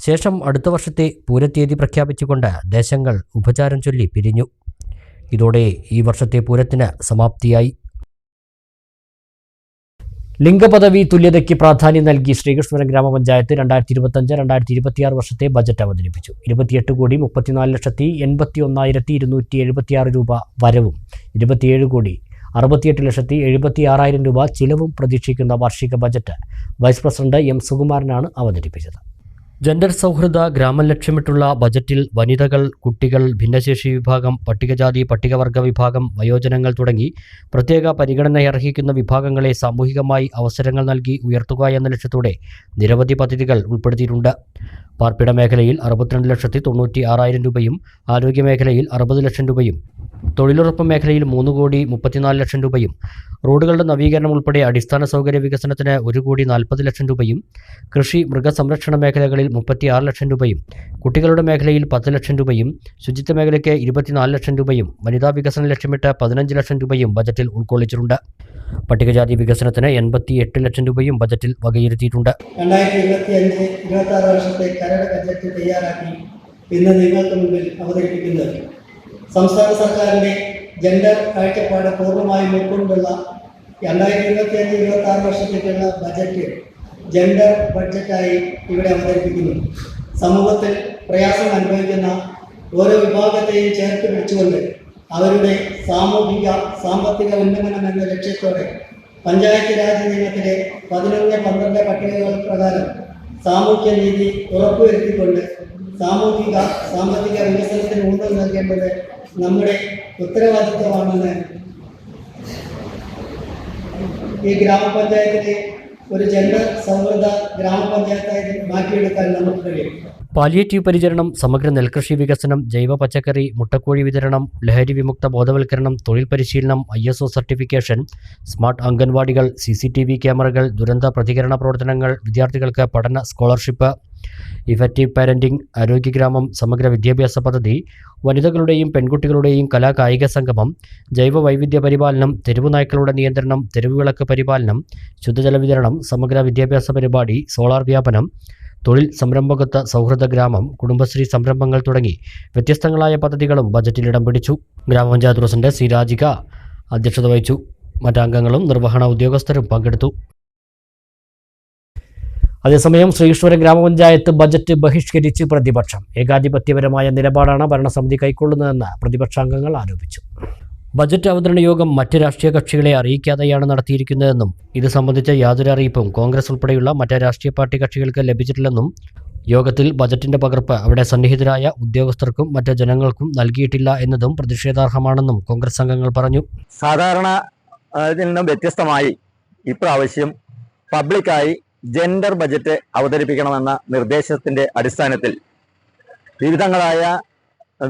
ശേഷം അടുത്ത വർഷത്തെ പൂരത്തീയതി പ്രഖ്യാപിച്ചുകൊണ്ട് ദേശങ്ങൾ ഉപചാരം ചൊല്ലി പിരിഞ്ഞു. ഇതോടെ ഈ വർഷത്തെ പൂരത്തിന് സമാപ്തിയായി. ലിംഗപദവി തുല്യതയ്ക്ക് പ്രാധാന്യം നൽകി ശ്രീകൃഷ്ണപുരം ഗ്രാമപഞ്ചായത്ത് 2025-2026 വർഷത്തെ ബജറ്റ് അവതരിപ്പിച്ചു. 28,34,81,276 രൂപ വരവും 27,68,76,000 രൂപ ചിലവും പ്രതീക്ഷിക്കുന്ന വാർഷിക ബജറ്റ് വൈസ് പ്രസിഡന്റ് എം സുകുമാരനാണ് അവതരിപ്പിച്ചത്. ജെൻഡർ സൗഹൃദ ഗ്രാമം ലക്ഷ്യമിട്ടുള്ള ബജറ്റിൽ വനിതകൾ, കുട്ടികൾ, ഭിന്നശേഷി വിഭാഗം, പട്ടികജാതി പട്ടികവർഗ വിഭാഗം, വയോജനങ്ങൾ തുടങ്ങി പ്രത്യേക പരിഗണനയർഹിക്കുന്ന വിഭാഗങ്ങളെ സാമൂഹികമായി അവസരങ്ങൾ നൽകി ഉയർത്തുക എന്ന ലക്ഷ്യത്തോടെ നിരവധി പദ്ധതികൾ ഉൾപ്പെടുത്തിയിട്ടുണ്ട്. പാർപ്പിട മേഖലയിൽ 62,96,000 രൂപയും, ആരോഗ്യമേഖലയിൽ 60 ലക്ഷം രൂപയും, തൊഴിലുറപ്പ് മേഖലയിൽ 3,34 ലക്ഷം രൂപയും, റോഡുകളുടെ നവീകരണം ഉൾപ്പെടെ അടിസ്ഥാന സൗകര്യ വികസനത്തിന് 1,40 ലക്ഷം രൂപയും, കൃഷി മൃഗസംരക്ഷണ മേഖലകളിൽ 36 ലക്ഷം രൂപയും, കുട്ടികളുടെ മേഖലയിൽ 10 ലക്ഷം രൂപയും, ശുചിത്വ മേഖലയ്ക്ക് 24 ലക്ഷം രൂപയും, വനിതാ വികസനം ലക്ഷ്യമിട്ട് 15 ലക്ഷം രൂപയും ബജറ്റിൽ ഉൾക്കൊള്ളിച്ചിട്ടുണ്ട്. പട്ടികജാതി വികസനത്തിന് 88 ലക്ഷം രൂപയും ബജറ്റിൽ വകയിരുത്തിയിട്ടുണ്ട്. 2025-26 വർഷത്തെ കരട് ബജറ്റ് തയ്യാറാക്കി ഇന്ന് നിങ്ങൾക്ക് മുമ്പിൽ അവതരിപ്പിക്കുന്നത് സംസ്ഥാന സർക്കാരിൻ്റെ ജെൻഡർ കാഴ്ചപ്പാട് പൂർണ്ണമായും ഉൾക്കൊണ്ടുള്ള 2025-26 വർഷത്തേക്കുള്ള ബജറ്റ് ജെൻഡർ ബഡ്ജറ്റായി ഇവിടെ അവതരിപ്പിക്കുന്നു. സമൂഹത്തിൽ പ്രയാസം അനുഭവിക്കുന്ന ഓരോ വിഭാഗത്തെയും ചേർത്ത് പിടിച്ചുകൊണ്ട് അവരുടെ സാമൂഹിക സാമ്പത്തിക ഉന്നമനം എന്ന ലക്ഷ്യത്തോടെ പഞ്ചായത്ത് രാജ് നിയമത്തിലെ 11-12 പട്ടികകൾ പ്രകാരം സാമൂഹ്യ നീതി ഉറപ്പുവരുത്തിക്കൊണ്ട് സാമൂഹിക സാമ്പത്തിക വികസനത്തിന് ഊന്നൽ നൽകേണ്ടത് നമ്മുടെ ഉത്തരവാദിത്വമാണെന്ന് ഈ ഗ്രാമപഞ്ചായത്തിലെ ഒരു ജെൻഡർ സൗഹൃദ ഗ്രാമപഞ്ചായത്തായി മാറ്റിയെടുക്കാൻ നമുക്ക് കഴിയും. പാലിയേറ്റീവ് പരിചരണം, സമഗ്ര നെൽകൃഷി വികസനം, ജൈവ പച്ചക്കറി, മുട്ടക്കോഴി വിതരണം, ലഹരി വിമുക്ത ബോധവൽക്കരണം, തൊഴിൽ പരിശീലനം, ISO സർട്ടിഫിക്കേഷൻ, സ്മാർട്ട് അംഗൻവാടികൾ, CCTV ക്യാമറകൾ, ദുരന്ത പ്രതികരണ പ്രവർത്തനങ്ങൾ, വിദ്യാർത്ഥികൾക്ക് പഠന സ്കോളർഷിപ്പ്, ഇഫക്റ്റീവ് പാരന്റിംഗ്, ആരോഗ്യഗ്രാമം, സമഗ്ര വിദ്യാഭ്യാസ പദ്ധതി, വനിതകളുടെയും പെൺകുട്ടികളുടെയും കലാകായിക സംഗമം, ജൈവ വൈവിധ്യ പരിപാലനം, തെരുവു നായ്ക്കളുടെ നിയന്ത്രണം, തെരുവുവിളക്ക് പരിപാലനം, ശുദ്ധജല വിതരണം, സമഗ്ര വിദ്യാഭ്യാസ പരിപാടി, സോളാർ വ്യാപനം, തൊഴിൽ സംരംഭകത്വ സൗഹൃദ ഗ്രാമം, കുടുംബശ്രീ സംരംഭങ്ങൾ തുടങ്ങി വ്യത്യസ്തങ്ങളായ പദ്ധതികളും ബജറ്റിൽ ഇടം പിടിച്ചു. ഗ്രാമപഞ്ചായത്ത് പ്രസിഡന്റ് സി രാജിക അധ്യക്ഷത വഹിച്ചു. മറ്റംഗങ്ങളും നിർവഹണ ഉദ്യോഗസ്ഥരും പങ്കെടുത്തു. അതേസമയം ശ്രീകൃഷ്ണപുരം ഗ്രാമപഞ്ചായത്ത് ബജറ്റ് ബഹിഷ്കരിച്ച് പ്രതിപക്ഷം. ഏകാധിപത്യപരമായ നിലപാടാണ് ഭരണസമിതി കൈക്കൊള്ളുന്നതെന്ന് പ്രതിപക്ഷാംഗങ്ങൾ ആരോപിച്ചു. ബജറ്റ് അവതരണ യോഗം മറ്റ് രാഷ്ട്രീയ കക്ഷികളെ അറിയിക്കാതെയാണ് നടത്തിയിരിക്കുന്നതെന്നും ഇത് സംബന്ധിച്ച യാതൊരു അറിയിപ്പും കോൺഗ്രസ് ഉൾപ്പെടെയുള്ള മറ്റ് രാഷ്ട്രീയ പാർട്ടി കക്ഷികൾക്ക് ലഭിച്ചിട്ടില്ലെന്നും യോഗത്തിൽ ബജറ്റിന്റെ പകർപ്പ് അവിടെ സന്നിഹിതരായ ഉദ്യോഗസ്ഥർക്കും മറ്റ് ജനങ്ങൾക്കും നൽകിയിട്ടില്ല എന്നതും പ്രതിഷേധാർഹമാണെന്നും കോൺഗ്രസ് അംഗങ്ങൾ പറഞ്ഞു. സാധാരണ നിന്നും വ്യത്യസ്തമായി ഇപ്രാവശ്യം പബ്ലിക്കായി ജെൻഡർ ബജറ്റ് അവതരിപ്പിക്കണമെന്ന നിർദ്ദേശത്തിന്റെ അടിസ്ഥാനത്തിൽ വിവിധങ്ങളായ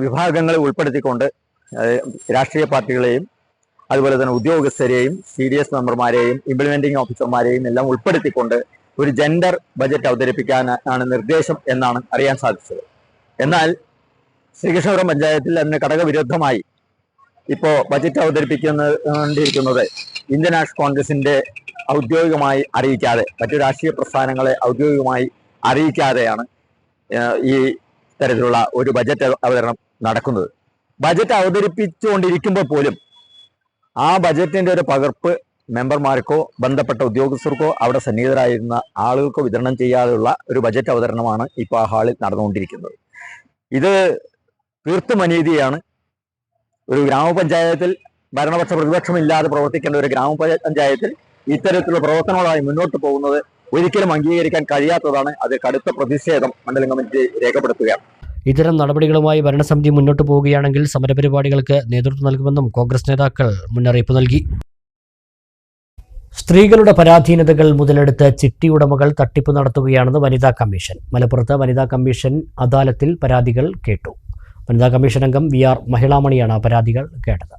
വിഭാഗങ്ങളെ ഉൾപ്പെടുത്തിക്കൊണ്ട് രാഷ്ട്രീയ പാർട്ടികളെയും അതുപോലെ തന്നെ ഉദ്യോഗസ്ഥരെയും CDS മെമ്പർമാരെയും ഇംപ്ലിമെന്റിംഗ് ഓഫീസർമാരെയും എല്ലാം ഉൾപ്പെടുത്തിക്കൊണ്ട് ഒരു ജെൻഡർ ബജറ്റ് അവതരിപ്പിക്കാനാണ് നിർദ്ദേശം എന്നാണ് അറിയാൻ സാധിച്ചത്. എന്നാൽ ശ്രീകൃഷ്ണപുരം പഞ്ചായത്തിൽ അതിന് ഘടകവിരുദ്ധമായി ഇപ്പോൾ ബജറ്റ് അവതരിപ്പിക്കൊണ്ടിരിക്കുന്നത് ഇന്ത്യൻ നാഷണൽ കോൺഗ്രസിന്റെ ഔദ്യോഗികമായി അറിയിക്കാതെ, മറ്റു രാഷ്ട്രീയ പ്രസ്ഥാനങ്ങളെ ഔദ്യോഗികമായി അറിയിക്കാതെയാണ് ഈ തരത്തിലുള്ള ഒരു ബജറ്റ് അവതരണം നടക്കുന്നത്. ബജറ്റ് അവതരിപ്പിച്ചുകൊണ്ടിരിക്കുമ്പോൾ പോലും ആ ബജറ്റിന്റെ ഒരു പകർപ്പ് മെമ്പർമാർക്കോ ബന്ധപ്പെട്ട ഉദ്യോഗസ്ഥർക്കോ അവിടെ സന്നിഹിതരായിരുന്ന ആളുകൾക്കോ വിതരണം ചെയ്യാതെയുള്ള ഒരു ബജറ്റ് അവതരണമാണ് ഇപ്പോൾ ആ ഹാളിൽ നടന്നുകൊണ്ടിരിക്കുന്നത്. ഇത് തീർത്തും അനീതിയാണ്. ഒരു ഗ്രാമപഞ്ചായത്തിൽ ഭരണപക്ഷ പ്രതിപക്ഷമില്ലാതെ പ്രവർത്തിക്കേണ്ട ഒരു ഗ്രാമപഞ്ചായത്തിൽ ഇത്തരത്തിലുള്ള പ്രവർത്തനങ്ങളായി മുന്നോട്ട് പോകുന്നത് ഒരിക്കലും അംഗീകരിക്കാൻ കഴിയാത്തതാണ്. അത് കടുത്ത പ്രതിഷേധം മണ്ഡലം കമ്മിറ്റി രേഖപ്പെടുത്തുകയാണ്. ഇത്തരം നടപടികളുമായി ഭരണസമിതി മുന്നോട്ട് പോവുകയാണെങ്കിൽ സമരപരിപാടികൾക്ക് നേതൃത്വം നൽകുമെന്നും കോൺഗ്രസ് നേതാക്കൾ മുന്നറിയിപ്പ് നൽകി. സ്ത്രീകളുടെ പരാധീനതകൾ മുതലെടുത്ത് ചിട്ടി ഉടമകൾ തട്ടിപ്പ് നടത്തുകയാണെന്ന് വനിതാ കമ്മീഷൻ. മലപ്പുറത്ത് വനിതാ കമ്മീഷൻ അദാലത്തിൽ പരാതികൾ കേട്ടു. വനിതാ കമ്മീഷൻ അംഗം VR മഹിളാമണിയാണ് പരാതികൾ കേട്ടത്.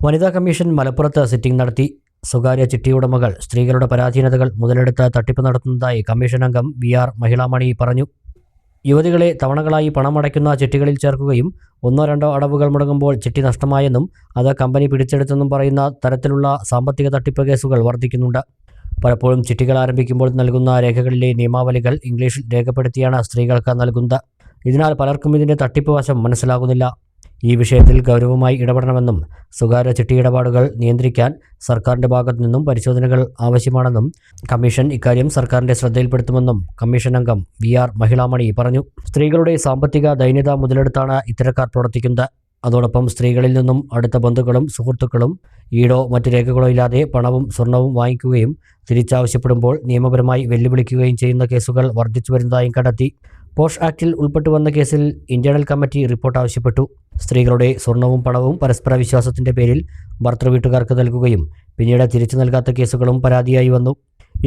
വനിതാ കമ്മീഷൻ മലപ്പുറത്ത് സിറ്റിംഗ് നടത്തി. സ്വകാര്യ ചിട്ടി ഉടമകൾ സ്ത്രീകളുടെ പരാധീനതകൾ മുതലെടുത്ത് തട്ടിപ്പ് നടത്തുന്നതായി കമ്മീഷൻ അംഗം VR മഹിളാമണി പറഞ്ഞു. യുവതികളെ തവണകളായി പണമടയ്ക്കുന്ന ചിട്ടികളിൽ ചേർക്കുകയും 1-2 അടവുകൾ മുടങ്ങുമ്പോൾ ചിട്ടി നഷ്ടമായെന്നും അത് കമ്പനി പിടിച്ചെടുത്തെന്നും പറയുന്ന തരത്തിലുള്ള സാമ്പത്തിക തട്ടിപ്പ് കേസുകൾ വർദ്ധിക്കുന്നുണ്ട്. പലപ്പോഴും ചിട്ടികൾ ആരംഭിക്കുമ്പോൾ നൽകുന്ന രേഖകളിലെ നിയമാവലികൾ ഇംഗ്ലീഷിൽ രേഖപ്പെടുത്തിയാണ് സ്ത്രീകൾക്ക് നൽകുന്നത്. ഇതിനാൽ പലർക്കും ഇതിൻ്റെ തട്ടിപ്പ് വശം മനസ്സിലാകുന്നില്ല. ഈ വിഷയത്തിൽ ഗൗരവമായി ഇടപെടണമെന്നും സ്വകാര്യ ചിട്ടി ഇടപാടുകൾ നിയന്ത്രിക്കാൻ സർക്കാരിൻ്റെ ഭാഗത്തു നിന്നും പരിശോധനകൾ ആവശ്യമാണെന്നും കമ്മീഷൻ ഇക്കാര്യം സർക്കാരിൻ്റെ ശ്രദ്ധയിൽപ്പെടുത്തുമെന്നും കമ്മീഷൻ അംഗം VR മഹിളാമണി പറഞ്ഞു. സ്ത്രീകളുടെ സാമ്പത്തിക ദൈന്യത മുതലെടുത്താണ് ഇത്തരക്കാർ പ്രവർത്തിക്കുന്നത്. അതോടൊപ്പം സ്ത്രീകളിൽ നിന്നും അടുത്ത ബന്ധുക്കളും സുഹൃത്തുക്കളും ഈടോ മറ്റ് രേഖകളോ ഇല്ലാതെ പണവും സ്വർണവും വാങ്ങിക്കുകയും തിരിച്ചാവശ്യപ്പെടുമ്പോൾ നിയമപരമായി വെല്ലുവിളിക്കുകയും ചെയ്യുന്ന കേസുകൾ വർദ്ധിച്ചു വരുന്നതായും കണ്ടെത്തി. പോഷ് ആക്ടിൽ ഉൾപ്പെട്ടു വന്ന കേസിൽ ഇന്റേണൽ കമ്മിറ്റി റിപ്പോർട്ട് ആവശ്യപ്പെട്ടു. സ്ത്രീകളുടെ സ്വർണവും പണവും പരസ്പര വിശ്വാസത്തിന്റെ പേരിൽ ഭർത്തൃവീട്ടുകാർക്ക് നൽകുകയും പിന്നീട് തിരിച്ചു നൽകാത്ത കേസുകളും പരാതിയായി വന്നു.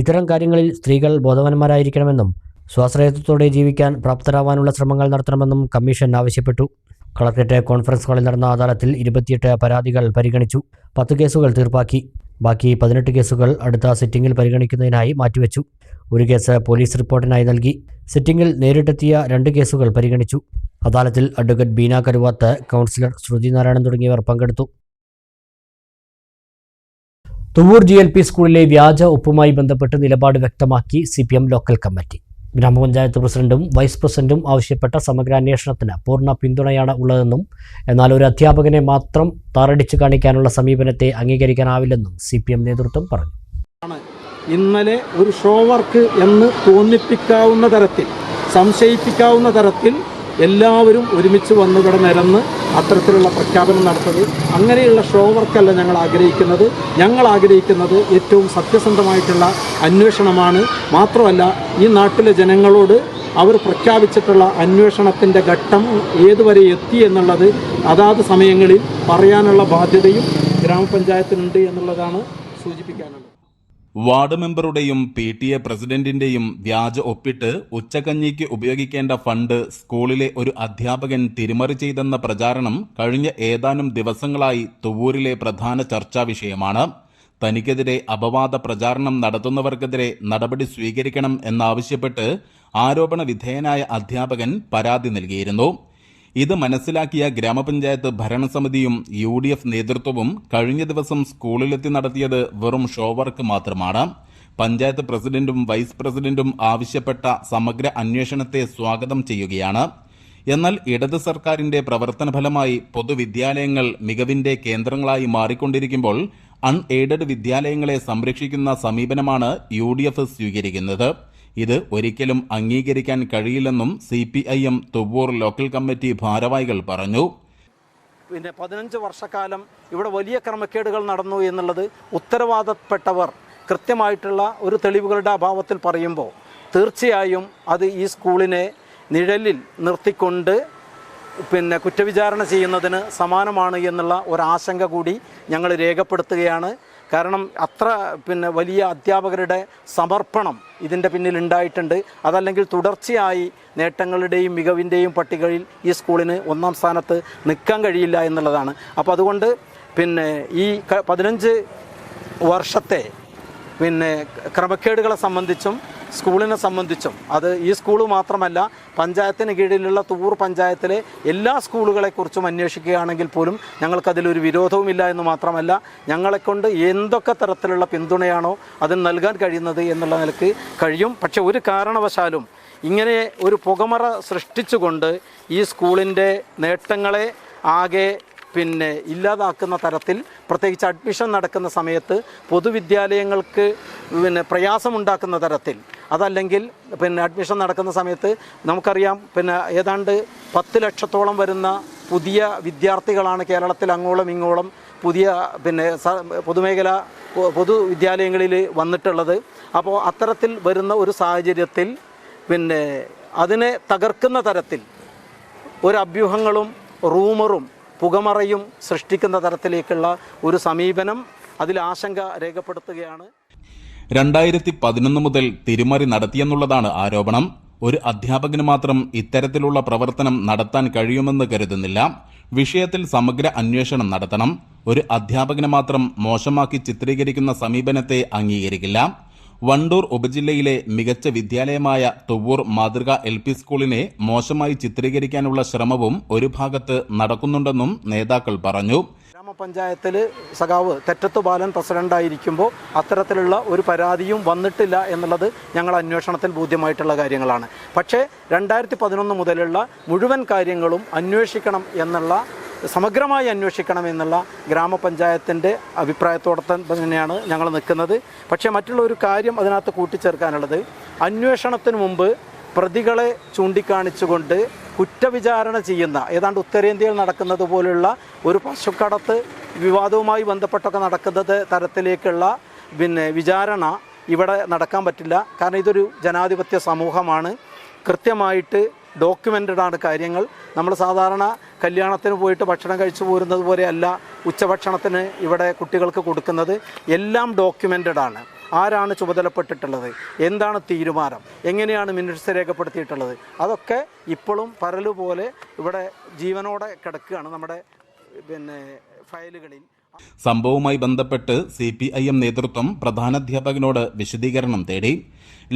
ഇത്തരം കാര്യങ്ങളിൽ സ്ത്രീകൾ ബോധവാന്മാരായിരിക്കണമെന്നും സ്വാശ്രയത്വത്തോടെ ജീവിക്കാൻ പ്രാപ്തരാവാനുള്ള ശ്രമങ്ങൾ നടത്തണമെന്നും കമ്മീഷൻ ആവശ്യപ്പെട്ടു. കളക്ടറേറ്റ് കോൺഫറൻസ് ഹാളിൽ നടന്ന അദാലത്തിൽ 28 പരാതികൾ പരിഗണിച്ചു. 10 കേസുകൾ തീർപ്പാക്കി. ബാക്കി 18 കേസുകൾ അടുത്ത സിറ്റിംഗിൽ പരിഗണിക്കുന്നതിനായി മാറ്റിവെച്ചു. ഒരു കേസ് പോലീസ് റിപ്പോർട്ടിനായി നൽകി. സിറ്റിംഗിൽ നേരിട്ടെത്തിയ 2 കേസുകൾ പരിഗണിച്ചു. അദാലത്തിൽ അഡ്വക്കേറ്റ് ബീന കരുവാത്ത്, കൗൺസിലർ ശ്രുതി നാരായണൻ തുടങ്ങിയവർ പങ്കെടുത്തു. തുവൂർ GLP സ്കൂളിലെ വ്യാജ ഒപ്പുമായി ബന്ധപ്പെട്ട് നിലപാട് വ്യക്തമാക്കി CPM ലോക്കൽ കമ്മിറ്റി. ഗ്രാമപഞ്ചായത്ത് പ്രസിഡന്റും വൈസ് പ്രസിഡന്റും ആവശ്യപ്പെട്ട സമഗ്ര അന്വേഷണത്തിന് പൂർണ്ണ പിന്തുണയാണ് ഉള്ളതെന്നും എന്നാൽ ഒരു അധ്യാപകനെ മാത്രം താറടിച്ചു കാണിക്കാനുള്ള സമീപനത്തെ അംഗീകരിക്കാനാവില്ലെന്നും CPM നേതൃത്വം പറഞ്ഞു. ഇന്നലെ ഒരു ഷോ വർക്ക് എന്ന് തോന്നിപ്പിക്കാവുന്ന തരത്തിൽ, സംശയിപ്പിക്കാവുന്ന തരത്തിൽ എല്ലാവരും ഒരുമിച്ച് വന്നിവിടെ നിരന്ന് അത്തരത്തിലുള്ള പ്രഖ്യാപനം നടത്തുന്നത്, അങ്ങനെയുള്ള ഷോ വർക്കല്ല ഞങ്ങൾ ആഗ്രഹിക്കുന്നത്. ഞങ്ങൾ ആഗ്രഹിക്കുന്നത് ഏറ്റവും സത്യസന്ധമായിട്ടുള്ള അന്വേഷണമാണ്. മാത്രമല്ല, ഈ നാട്ടിലെ ജനങ്ങളോട് അവർ പ്രഖ്യാപിച്ചിട്ടുള്ള അന്വേഷണത്തിൻ്റെ ഘട്ടം ഏതുവരെ എത്തി എന്നുള്ളത് അതാത് സമയങ്ങളിൽ പറയാനുള്ള ബാധ്യതയും ഗ്രാമപഞ്ചായത്തിനുണ്ട് എന്നുള്ളതാണ് സൂചിപ്പിക്കാനുള്ളത്. വാർഡ് മെമ്പറുടെയും PTA പ്രസിഡന്റിന്റെയും വ്യാജ ഒപ്പിട്ട് ഉച്ചകഞ്ഞിക്ക് ഉപയോഗിക്കേണ്ട ഫണ്ട് സ്കൂളിലെ ഒരു അധ്യാപകൻ തിരിമറി ചെയ്തെന്ന പ്രചാരണം കഴിഞ്ഞ ഏതാനും ദിവസങ്ങളായി തുവൂരിലെ പ്രധാന ചർച്ചാ വിഷയമാണ്. തനിക്കെതിരെ അപവാദ പ്രചാരണം നടത്തുന്നവർക്കെതിരെ നടപടി സ്വീകരിക്കണം എന്നാവശ്യപ്പെട്ട് ആരോപണ വിധേയനായ അധ്യാപകൻ പരാതി നൽകിയിരുന്നു. ഇത് മനസ്സിലാക്കിയ ഗ്രാമപഞ്ചായത്ത് ഭരണസമിതിയും UDF നേതൃത്വവും കഴിഞ്ഞ ദിവസം സ്കൂളിലെത്തി നടത്തിയത് വെറും ഷോ വർക്ക് മാത്രമാണ്. പഞ്ചായത്ത് പ്രസിഡന്റും വൈസ് പ്രസിഡന്റും ആവശ്യപ്പെട്ട സമഗ്ര അന്വേഷണത്തെ സ്വാഗതം ചെയ്യുകയാണ്. എന്നാൽ ഇടത് സർക്കാരിന്റെ പ്രവർത്തനഫലമായി പൊതുവിദ്യാലയങ്ങൾ മികവിന്റെ കേന്ദ്രങ്ങളായി മാറിക്കൊണ്ടിരിക്കുമ്പോൾ അൺഎയ്ഡഡ് വിദ്യാലയങ്ങളെ സംരക്ഷിക്കുന്ന സമീപനമാണ് UDF സ്വീകരിക്കുന്നത്. ഇത് ഒരിക്കലും അംഗീകരിക്കാൻ കഴിയില്ലെന്നും CPIM തുവ്വൂർ ലോക്കൽ കമ്മിറ്റി ഭാരവാഹികൾ പറഞ്ഞു. 15 വർഷക്കാലം ഇവിടെ വലിയ ക്രമക്കേടുകൾ നടന്നു എന്നുള്ളത് ഉത്തരവാദപ്പെട്ടവർ കൃത്യമായിട്ടുള്ള ഒരു തെളിവുകളുടെ അഭാവത്തിൽ പറയുമ്പോൾ തീർച്ചയായും അത് ഈ സ്കൂളിനെ നിഴലിൽ നിർത്തിക്കൊണ്ട് കുറ്റവിചാരണ ചെയ്യുന്നതിന് സമാനമാണ് എന്നുള്ള ഒരാശങ്ക കൂടി ഞങ്ങൾ രേഖപ്പെടുത്തുകയാണ്. കാരണം അത്ര വലിയ അധ്യാപകരുടെ സമർപ്പണം ഇതിൻ്റെ പിന്നിൽ ഉണ്ടായിട്ടുണ്ട്. അതല്ലെങ്കിൽ തുടർച്ചയായി നേട്ടങ്ങളുടെയും മികവിൻ്റെയും പട്ടികയിൽ ഈ സ്കൂളിന് 1ാം സ്ഥാനത്ത് നിൽക്കാൻ കഴിയില്ല എന്നുള്ളതാണ്. അപ്പോൾ അതുകൊണ്ട് ഈ 15 വർഷത്തെ ക്രമക്കേടുകളെ സംബന്ധിച്ചും സ്കൂളിനെ സംബന്ധിച്ചും അത് ഈ സ്കൂൾ മാത്രമല്ല പഞ്ചായത്തിന് കീഴിലുള്ള തുവ്വൂർ പഞ്ചായത്തിലെ എല്ലാ സ്കൂളുകളെക്കുറിച്ചും അന്വേഷിക്കുകയാണെങ്കിൽ പോലും ഞങ്ങൾക്കതിലൊരു വിരോധവുമില്ല എന്ന് മാത്രമല്ല ഞങ്ങളെക്കൊണ്ട് എന്തൊക്കെ തരത്തിലുള്ള പിന്തുണയാണോ അതിന് നൽകാൻ കഴിയുന്നത് എന്നുള്ള നിലയ്ക്ക് കഴിയും. പക്ഷെ ഒരു കാരണവശാലും ഇങ്ങനെ ഒരു പുകമറ സൃഷ്ടിച്ചുകൊണ്ട് ഈ സ്കൂളിൻ്റെ നേട്ടങ്ങളെ ആകെ ഇല്ലാതാക്കുന്ന തരത്തിൽ പ്രത്യേകിച്ച് അഡ്മിഷൻ നടക്കുന്ന സമയത്ത് പൊതുവിദ്യാലയങ്ങൾക്ക് പ്രയാസമുണ്ടാക്കുന്ന തരത്തിൽ അതല്ലെങ്കിൽ അഡ്മിഷൻ നടക്കുന്ന സമയത്ത് നമുക്കറിയാം ഏതാണ്ട് 10 ലക്ഷത്തോളം വരുന്ന പുതിയ വിദ്യാർത്ഥികളാണ് കേരളത്തിൽ അങ്ങോളം ഇങ്ങോളം പുതിയ പൊതുമേഖല പൊതുവിദ്യാലയങ്ങളിൽ വന്നിട്ടുള്ളത്. അപ്പോൾ അത്തരത്തിൽ വരുന്ന ഒരു സാഹചര്യത്തിൽ അതിനെ തകർക്കുന്ന തരത്തിൽ ഒരു അഭ്യൂഹങ്ങളും റൂമറും പുകമറയും സൃഷ്ടിക്കുന്ന തരത്തിലേക്കുള്ള ഒരു സമീപനം അതിൽ ആശങ്ക രേഖപ്പെടുത്തുകയാണ്. 2011 മുതൽ തിരിമറി നടത്തിയെന്നുള്ളതാണ് ആരോപണം. ഒരു അധ്യാപകന് മാത്രം ഇത്തരത്തിലുള്ള പ്രവർത്തനം നടത്താൻ കഴിയുമെന്ന് കരുതുന്നില്ല. വിഷയത്തിൽ സമഗ്ര അന്വേഷണം നടത്തണം. ഒരു അധ്യാപകനെ മാത്രം മോശമാക്കി ചിത്രീകരിക്കുന്ന സമീപനത്തെ അംഗീകരിക്കില്ല. വണ്ടൂർ ഉപജില്ലയിലെ മികച്ച വിദ്യാലയമായ തുവ്വൂർ മാതൃക LP സ്കൂളിനെ മോശമായി ചിത്രീകരിക്കാനുള്ള ശ്രമവും ഒരു ഭാഗത്ത് നടക്കുന്നുണ്ടെന്നും നേതാക്കൾ പറഞ്ഞു. ഗ്രാമപഞ്ചായത്തിൽ സഖാവ് തെറ്റത്ത് ബാലൻ പ്രസിഡന്റായിരിക്കുമ്പോൾ അത്തരത്തിലുള്ള ഒരു പരാതിയും വന്നിട്ടില്ല എന്നുള്ളത് ഞങ്ങൾ അന്വേഷണത്തിൽ ബോധ്യമായിട്ടുള്ള കാര്യങ്ങളാണ്. പക്ഷേ 2011 മുതലുള്ള മുഴുവൻ കാര്യങ്ങളും അന്വേഷിക്കണം എന്നുള്ള സമഗ്രമായി അന്വേഷിക്കണം എന്നുള്ള ഗ്രാമപഞ്ചായത്തിൻ്റെ അഭിപ്രായത്തോടെ തന്നെയാണ് ഞങ്ങൾ നിൽക്കുന്നത്. പക്ഷേ മറ്റുള്ള ഒരു കാര്യം അതിനകത്ത് കൂട്ടിച്ചേർക്കാനുള്ളത് അന്വേഷണത്തിന് മുമ്പ് പ്രതികളെ ചൂണ്ടിക്കാണിച്ചുകൊണ്ട് കുറ്റവിചാരണ ചെയ്യുന്ന ഏതാണ്ട് ഉത്തരേന്ത്യയിൽ നടക്കുന്നത് പോലുള്ള ഒരു പശുക്കടത്ത് വിവാദവുമായി ബന്ധപ്പെട്ടൊക്കെ നടക്കുന്നത് തരത്തിലേക്കുള്ള വിചാരണ ഇവിടെ നടക്കാൻ പറ്റില്ല. കാരണം ഇതൊരു ജനാധിപത്യ സമൂഹമാണ്. കൃത്യമായിട്ട് ഡോക്യുമെൻ്റഡ് ആണ് കാര്യങ്ങൾ. നമ്മൾ സാധാരണ കല്യാണത്തിന് പോയിട്ട് ഭക്ഷണം കഴിച്ചു പോരുന്നത് പോലെയല്ല ഉച്ചഭക്ഷണത്തിന് ഇവിടെ കുട്ടികൾക്ക് കൊടുക്കുന്നത്. എല്ലാം ഡോക്യുമെൻ്റഡ് ആണ്. ആരാണ് ചുമതലപ്പെട്ടിട്ടുള്ളത്, എന്താണ് തീരുമാനം, എങ്ങനെയാണ് മിനിറ്റ്സ് രേഖപ്പെടുത്തിയിട്ടുള്ളത്, അതൊക്കെ ഇപ്പോഴും പരലുപോലെ ഇവിടെ ജീവനോടെ കിടക്കുകയാണ് നമ്മുടെ ഫയലുകളിൽ. സംഭവവുമായി ബന്ധപ്പെട്ട് CPIM നേതൃത്വം പ്രധാനാധ്യാപകനോട് വിശദീകരണം തേടി.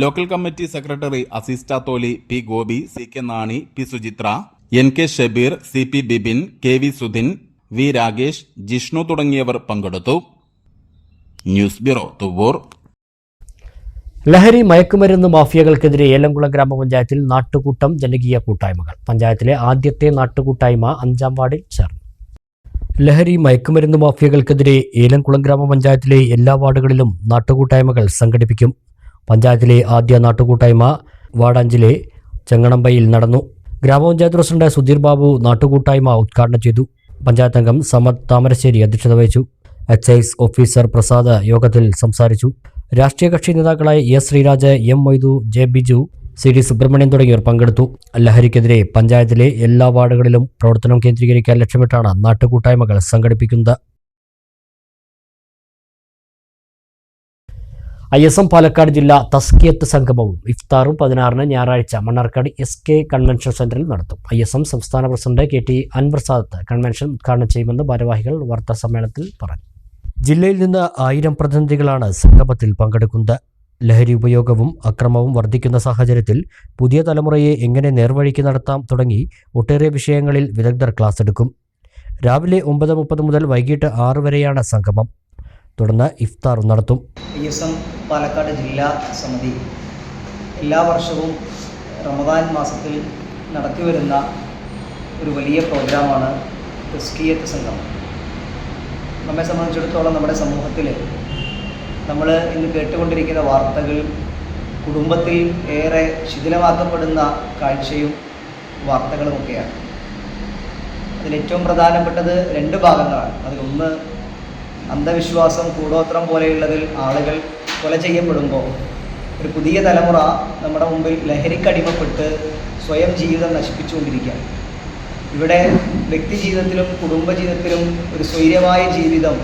Local committee secretary Aziz Chatholi, P. Gopi, CK Nani, P. Suchitra, NK Shabeer, CP Bibin, KV Sudhin, V. Ragesh, Jishnu തുടങ്ങിയവർ പങ്കെടുത്തു. News bureau, Thuvvur. ലഹരി മയക്കുമരുന്ന് മാഫിയകൾക്കെതിരെ ഏലംകുളം ഗ്രാമപഞ്ചായത്തിൽ നാട്ടുകൂട്ടം ജനകീയ കൂട്ടായ്മകൾ. പഞ്ചായത്തിലെ ആദ്യത്തെ നാട്ടുകൂട്ടായ്മ 5ാം വാർഡിൽ ചേർന്നു. ലഹരി മയക്കുമരുന്ന് മാഫിയകൾക്കെതിരെ ഏലംകുളം ഗ്രാമപഞ്ചായത്തിലെ എല്ലാ വാർഡുകളിലും നാട്ടുകൂട്ടായ്മകൾ സംഘടിപ്പിക്കും. പഞ്ചായത്തിലെ ആദ്യ നാട്ടുകൂട്ടായ്മ വാർഡ് 5-ലെ ചെങ്ങണമ്പയിൽ നടന്നു. ഗ്രാമപഞ്ചായത്ത് പ്രസിഡന്റ് സുധീർ ബാബു നാട്ടുകൂട്ടായ്മ ഉദ്ഘാടനം ചെയ്തു. പഞ്ചായത്ത് അംഗം സമദ് താമരശ്ശേരി അധ്യക്ഷത വഹിച്ചു. എക്സൈസ് ഓഫീസർ പ്രസാദ് യോഗത്തിൽ സംസാരിച്ചു. രാഷ്ട്രീയ കക്ഷി നേതാക്കളായ S. Sreeraj, M. Moidu, J. Biju, CD. Subramanian തുടങ്ങിയവർ പങ്കെടുത്തു. ലഹരിക്കെതിരെ പഞ്ചായത്തിലെ എല്ലാ വാർഡുകളിലും പ്രവർത്തനം കേന്ദ്രീകരിക്കാൻ ലക്ഷ്യമിട്ടാണ് നാട്ടുകൂട്ടായ്മകൾ സംഘടിപ്പിക്കുന്നത്. ISM പാലക്കാട് ജില്ലാ തസ്കിയത്ത് സംഗമവും ഇഫ്താറും 16-ന് ഞായറാഴ്ച മണ്ണാർക്കാട് SK കൺവെൻഷൻ സെന്ററിൽ നടത്തും. ISM സംസ്ഥാന president KT Anwar Sadath convention ഉദ്ഘാടനം ചെയ്യുമെന്ന് ഭാരവാഹികൾ വാർത്താ സമ്മേളനത്തിൽ പറഞ്ഞു. ജില്ലയിൽ നിന്ന് 1000 പ്രതിനിധികളാണ് സംഗമത്തിൽ പങ്കെടുക്കുന്നത്. ലഹരി ഉപയോഗവും അക്രമവും വർദ്ധിക്കുന്ന സാഹചര്യത്തിൽ പുതിയ തലമുറയെ എങ്ങനെ നേർവഴിക്ക് നടത്താം തുടങ്ങി ഒട്ടേറെ വിഷയങ്ങളിൽ വിദഗ്ധർ ക്ലാസ് എടുക്കും. രാവിലെ 9:30 മുതൽ വൈകിട്ട് 6 വരെയാണ് സംഗമം. തുടർന്ന് ഇഫ്താർ നടത്തും. PSM പാലക്കാട് ജില്ലാ സമിതി എല്ലാ വർഷവും റമദാൻ മാസത്തിൽ നടത്തിവരുന്ന ഒരു വലിയ പ്രോഗ്രാമാണ് തസ്കിയത്ത് സംഗമം. നമ്മെ സംബന്ധിച്ചിടത്തോളം നമ്മുടെ സമൂഹത്തിൽ നമ്മൾ ഇന്ന് കേട്ടുകൊണ്ടിരിക്കുന്ന വാർത്തകൾ കുടുംബത്തിൽ ഏറെ ശിഥിലമാക്കപ്പെടുന്ന കാഴ്ചയും വാർത്തകളുമൊക്കെയാണ്. അതിലേറ്റവും പ്രധാനപ്പെട്ടത് 2 ഭാഗങ്ങളാണ്. അതിലൊന്ന് അന്ധവിശ്വാസം, കൂടോത്രം പോലെയുള്ളതിൽ ആളുകൾ കൊല ചെയ്യപ്പെടുമ്പോൾ ഒരു പുതിയ തലമുറ നമ്മുടെ മുമ്പിൽ ലഹരിക്കടിമപ്പെട്ട് സ്വയം ജീവിതം നശിപ്പിച്ചുകൊണ്ടിരിക്കുകയാണ്. ഇവിടെ വ്യക്തി ജീവിതത്തിലും കുടുംബജീവിതത്തിലും ഒരു സ്വൈര്യമായ ജീവിതം,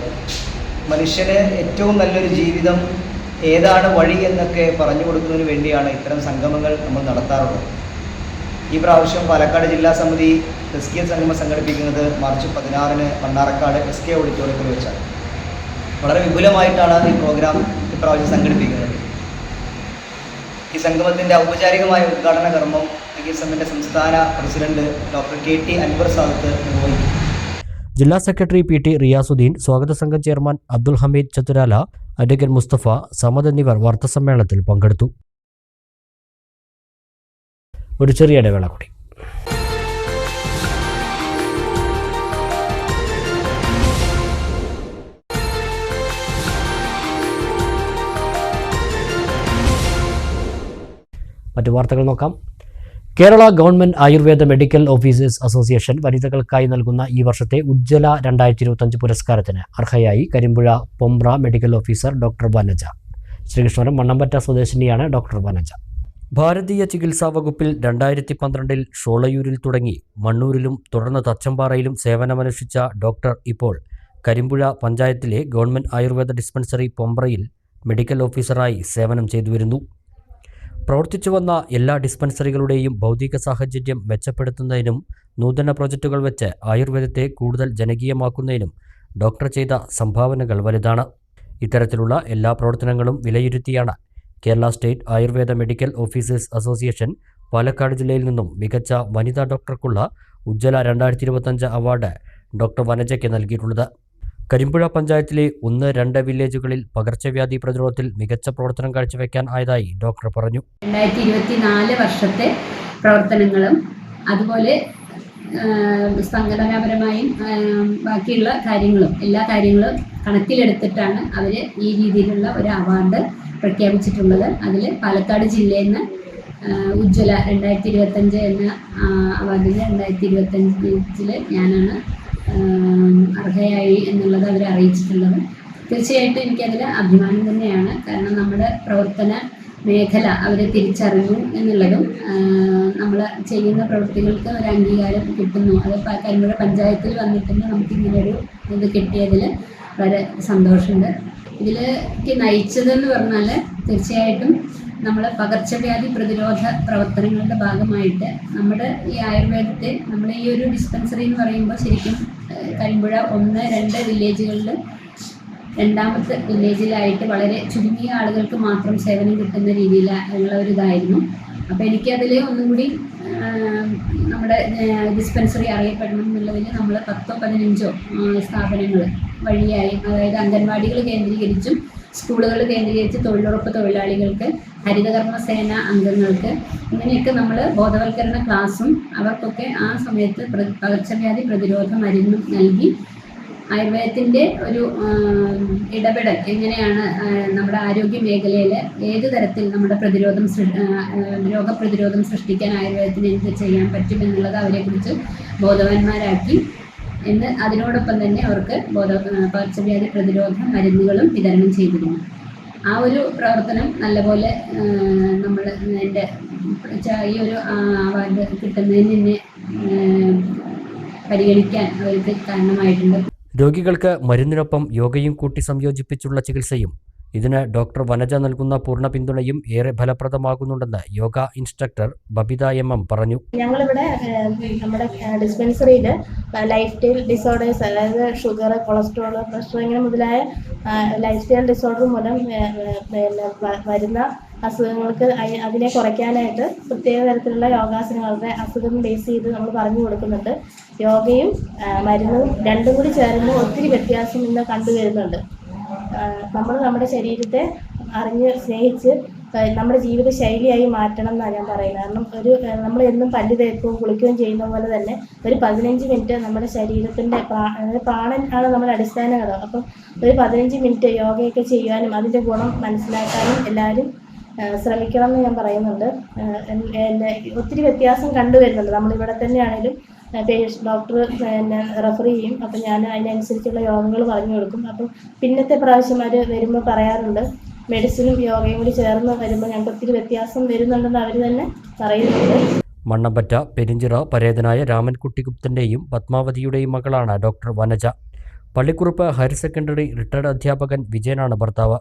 മനുഷ്യന് ഏറ്റവും നല്ലൊരു ജീവിതം ഏതാണ് വഴി എന്നൊക്കെ പറഞ്ഞു കൊടുക്കുന്നതിന് വേണ്ടിയാണ് ഇത്തരം സംഗമങ്ങൾ നമ്മൾ നടത്താറുള്ളത്. ഈ പ്രാവശ്യം പാലക്കാട് ജില്ലാ സമിതി തസ്കിയത്ത് സംഗമം സംഘടിപ്പിക്കുന്നത് മാർച്ച് 16-ന് മണ്ണാർക്കാട് SK ഓഡിറ്റോറിയത്തിൽ വെച്ചാണ്. വളരെ വിപുലമായിട്ടാണ് ഈ പ്രോഗ്രാം ഇപ്രാവശ്യം സംഘടിപ്പിക്കുന്നത്. ഈ സംഗമത്തിൻ്റെ ഔപചാരികമായ ഉദ്ഘാടന കർമ്മം PSMന്റെ സംസ്ഥാന പ്രസിഡന്റ് ഡോക്ടർ KT അൻവർ സാദത്ത് നിർവഹിക്കും. ജില്ലാ സെക്രട്ടറി PT റിയാസുദ്ദീൻ, സ്വാഗത സംഘം ചെയർമാൻ അബ്ദുൽ ഹമീദ് ചത്തുരാല, അഡ്വക്കേറ്റ് മുസ്തഫ, സമദ് എന്നിവർ വാർത്താസമ്മേളനത്തിൽ പങ്കെടുത്തു. ഒരു ചെറിയ ഇടവേള കൂടി. മറ്റു വാർത്തകൾ നോക്കാം. Kerala government Ayurveda medical officers association വനിതകൾക്കായി നൽകുന്ന ഈ വർഷത്തെ ഉജ്ജ്വല 2025 പുരസ്കാരത്തിന് അർഹയായി Karimpuzha Pombra medical officer doctor Vanaja. Sreekrishnapuram Mannampatta സ്വദേശിനിയാണ് ഡോക്ടർ വനജ. ഭാരതീയ ചികിത്സാ വകുപ്പിൽ 2012 ഷോളയൂരിൽ തുടങ്ങി മണ്ണൂരിലും തുടർന്ന് തച്ചമ്പാറയിലും സേവനമനുഷ്ഠിച്ച ഡോക്ടർ ഇപ്പോൾ കരിമ്പുഴ പഞ്ചായത്തിലെ ഗവൺമെന്റ് ആയുർവേദ ഡിസ്പെൻസറി പൊമ്പ്രയിൽ മെഡിക്കൽ ഓഫീസറായി സേവനം ചെയ്തുവരുന്നു. പ്രവർത്തിച്ചു വന്ന എല്ലാ ഡിസ്പെൻസറികളുടെയും ഭൗതിക സാഹചര്യം മെച്ചപ്പെടുത്തുന്നതിനും നൂതന പ്രോജക്റ്റുകൾ വെച്ച് ആയുർവേദത്തെ കൂടുതൽ ജനകീയമാക്കുന്നതിനും ഡോക്ടർ ചെയ്ത സംഭാവനകൾ വലുതാണ്. ഇത്തരത്തിലുള്ള എല്ലാ പ്രവർത്തനങ്ങളും വിലയിരുത്തിയാണ് Kerala state Ayurveda medical officers association Palakkad ജില്ലയിൽ നിന്നും മികച്ച വനിതാ ഡോക്ടർക്കുള്ള ഉജ്ജ്വല 2025 അവാർഡ് ഡോക്ടർ വനജയ്ക്ക് നൽകിയിട്ടുള്ളത്. കരിമ്പുഴ പഞ്ചായത്തിലെ 1-2 വില്ലേജുകളിൽ പകർച്ചവ്യാധി പ്രതിരോധത്തിൽ മികച്ച പ്രവർത്തനം കാഴ്ചവെക്കാൻ ആയതായി ഡോക്ടർ പറഞ്ഞു. 2024 വർഷത്തെ പ്രവർത്തനങ്ങളും അതുപോലെ സംഘടനാപരമായും ബാക്കിയുള്ള കാര്യങ്ങളും എല്ലാ കാര്യങ്ങളും കണക്കിലെടുത്തിട്ടാണ് അവർ ഈ രീതിയിലുള്ള ഒരു അവാർഡ് പ്രഖ്യാപിച്ചിട്ടുള്ളത്. അതിൽ പാലക്കാട് ജില്ലയിൽ നിന്ന് ഉജ്ജ്വല 2025 എന്ന അവാർഡിന് 2025 ഞാനാണ് അർഹയായി എന്നുള്ളത് അവർ അറിയിച്ചിട്ടുള്ളത്. തീർച്ചയായിട്ടും എനിക്കതിൽ അഭിമാനം തന്നെയാണ്. കാരണം നമ്മുടെ പ്രവർത്തന മേഖല അവർ തിരിച്ചറിഞ്ഞു എന്നുള്ളതും നമ്മൾ ചെയ്യുന്ന പ്രവൃത്തികൾക്ക് ഒരു അംഗീകാരം കിട്ടുന്നു. അത് കരിമ്പുഴ പഞ്ചായത്തിൽ വന്നിട്ട് നമുക്കിങ്ങനൊരു ഇത് കിട്ടിയതിൽ വളരെ സന്തോഷമുണ്ട്. ഇതിലേക്ക് നയിച്ചതെന്ന് പറഞ്ഞാൽ തീർച്ചയായിട്ടും നമ്മൾ പകർച്ചവ്യാധി പ്രതിരോധ പ്രവർത്തനങ്ങളുടെ ഭാഗമായിട്ട് നമ്മുടെ ഈ ആയുർവേദത്തെ നമ്മൾ ഈ ഒരു ഡിസ്പെൻസറി എന്ന് പറയുമ്പോൾ ശരിക്കും കരിമ്പുഴ 1-2 വില്ലേജുകളിൽ 2ാമത്തെ വില്ലേജിലായിട്ട് വളരെ ചുരുങ്ങിയ ആളുകൾക്ക് മാത്രം സേവനം കിട്ടുന്ന രീതിയിലുള്ള ഒരു ഇതായിരുന്നു. അപ്പോൾ എനിക്കതിൽ ഒന്നും കൂടി നമ്മുടെ ഡിസ്പെൻസറി അറിയപ്പെടണം എന്നുള്ളതിൽ നമ്മൾ 10-15 സ്ഥാപനങ്ങൾ വഴിയായി, അതായത് അംഗൻവാടികൾ കേന്ദ്രീകരിച്ചും സ്കൂളുകൾ കേന്ദ്രീകരിച്ച് തൊഴിലുറപ്പ് തൊഴിലാളികൾക്ക്, ഹരിതകർമ്മസേന അംഗങ്ങൾക്ക് ഇങ്ങനെയൊക്കെ നമ്മൾ ബോധവൽക്കരണ ക്ലാസ്സും അവർക്കൊക്കെ ആ സമയത്ത് പകർച്ചവ്യാധി പ്രതിരോധ മരുന്നും നൽകി ആയുർവേദത്തിൻ്റെ ഒരു ഇടപെടൽ എങ്ങനെയാണ് നമ്മുടെ ആരോഗ്യ മേഖലയിൽ ഏത് തരത്തിൽ നമ്മുടെ രോഗപ്രതിരോധം സൃഷ്ടിക്കാൻ ആയുർവേദത്തിന് എന്ത് ചെയ്യാൻ പറ്റുമെന്നുള്ളത് അവരെക്കുറിച്ച് ബോധവാന്മാരാക്കി എന്ന് അതിനോടൊപ്പം തന്നെ അവർക്ക് പകർച്ചവ്യാധി പ്രതിരോധ മരുന്നുകളും വിതരണം ചെയ്തിരുന്നു. ആ ഒരു പ്രവർത്തനം നല്ലപോലെ നമ്മൾ എൻ്റെ ഈ ഒരു അവാർഡ് കിട്ടുന്നതിന് തന്നെ പരിഗണിക്കാൻ അവർക്ക് കാരണമായിട്ടുണ്ട്. രോഗികൾക്ക് മരുന്നിനൊപ്പം യോഗയും കൂട്ടി സംയോജിപ്പിച്ചുള്ള ചികിത്സയും ഇതിന് ഡോക്ടർ വനജ നൽകുന്ന പൂർണ്ണ പിന്തുണയും ഏറെ ഫലപ്രദമാകുന്നുണ്ടെന്ന് യോഗ ഇൻസ്ട്രക്ടർ ബബിത MM പറഞ്ഞു. ഞങ്ങളിവിടെ നമ്മുടെ ഡിസ്പെൻസറിയിൽ ലൈഫ് സ്റ്റൈൽ ഡിസോർഡേഴ്സ്, അതായത് ഷുഗർ, കൊളസ്ട്രോൾ, പ്രഷർ ഇങ്ങനെ മുതലായ ലൈഫ് സ്റ്റൈൽ ഡിസോർഡർ മൂലം വരുന്ന അസുഖങ്ങൾക്ക് അതിനെ കുറയ്ക്കാനായിട്ട് പ്രത്യേക തരത്തിലുള്ള യോഗാസനങ്ങളുടെ അസുഖം ബേസ് ചെയ്ത് നമ്മൾ പറഞ്ഞു കൊടുക്കുന്നുണ്ട്. യോഗയും മരുന്നും രണ്ടും കൂടി ചേരുമ്പോൾ ഒത്തിരി വ്യത്യാസം ഇന്ന് കണ്ടുവരുന്നുണ്ട്. നമ്മൾ നമ്മുടെ ശരീരത്തെ അറിഞ്ഞ് സ്നേഹിച്ച് നമ്മുടെ ജീവിത ശൈലിയായി മാറ്റണം എന്നാണ് ഞാൻ പറയുന്നത്. കാരണം നമ്മൾ എന്നും പല്ല് തേക്കുകയും കുളിക്കുകയും ചെയ്യുന്ന പോലെ തന്നെ ഒരു 15 മിനിറ്റ് നമ്മുടെ ശരീരത്തിൻ്റെ പ്രാണൻ ആണ് നമ്മുടെ അടിസ്ഥാന ഘടകം. അപ്പം ഒരു 15 മിനിറ്റ് യോഗയൊക്കെ ചെയ്യാനും അതിൻ്റെ ഗുണം മനസ്സിലാക്കാനും എല്ലാവരും ശ്രമിക്കണം എന്ന് ഞാൻ പറയുന്നുണ്ട്. ഒത്തിരി വ്യത്യാസം കണ്ടുവരുന്നുണ്ട്. നമ്മളിവിടെ തന്നെയാണെങ്കിലും ഡോക്ടർ റെഫർ ചെയ്യും. അപ്പം ഞാൻ അതിനനുസരിച്ചുള്ള യോഗങ്ങൾ പറഞ്ഞു കൊടുക്കും. അപ്പം പിന്നത്തെ പ്രാവശ്യം അവർ വരുമ്പോൾ പറയാറുണ്ട്, മെഡിസിനും യോഗയും കൂടി ചേർന്ന് വരുമ്പോൾ ഞങ്ങൾക്ക് ഒത്തിരി വ്യത്യാസം വരുന്നുണ്ടെന്ന് അവർ തന്നെ പറയുന്നുണ്ട്. മണ്ണമ്പറ്റ പെരിഞ്ചിറ പരേതനായ രാമൻകുട്ടി ഗുപ്തൻ്റെയും പത്മാവതിയുടെയും മകളാണ് doctor Vanaja. Pallikkuruppu higher secondary retired അധ്യാപകൻ വിജയനാണ് ഭർത്താവ്.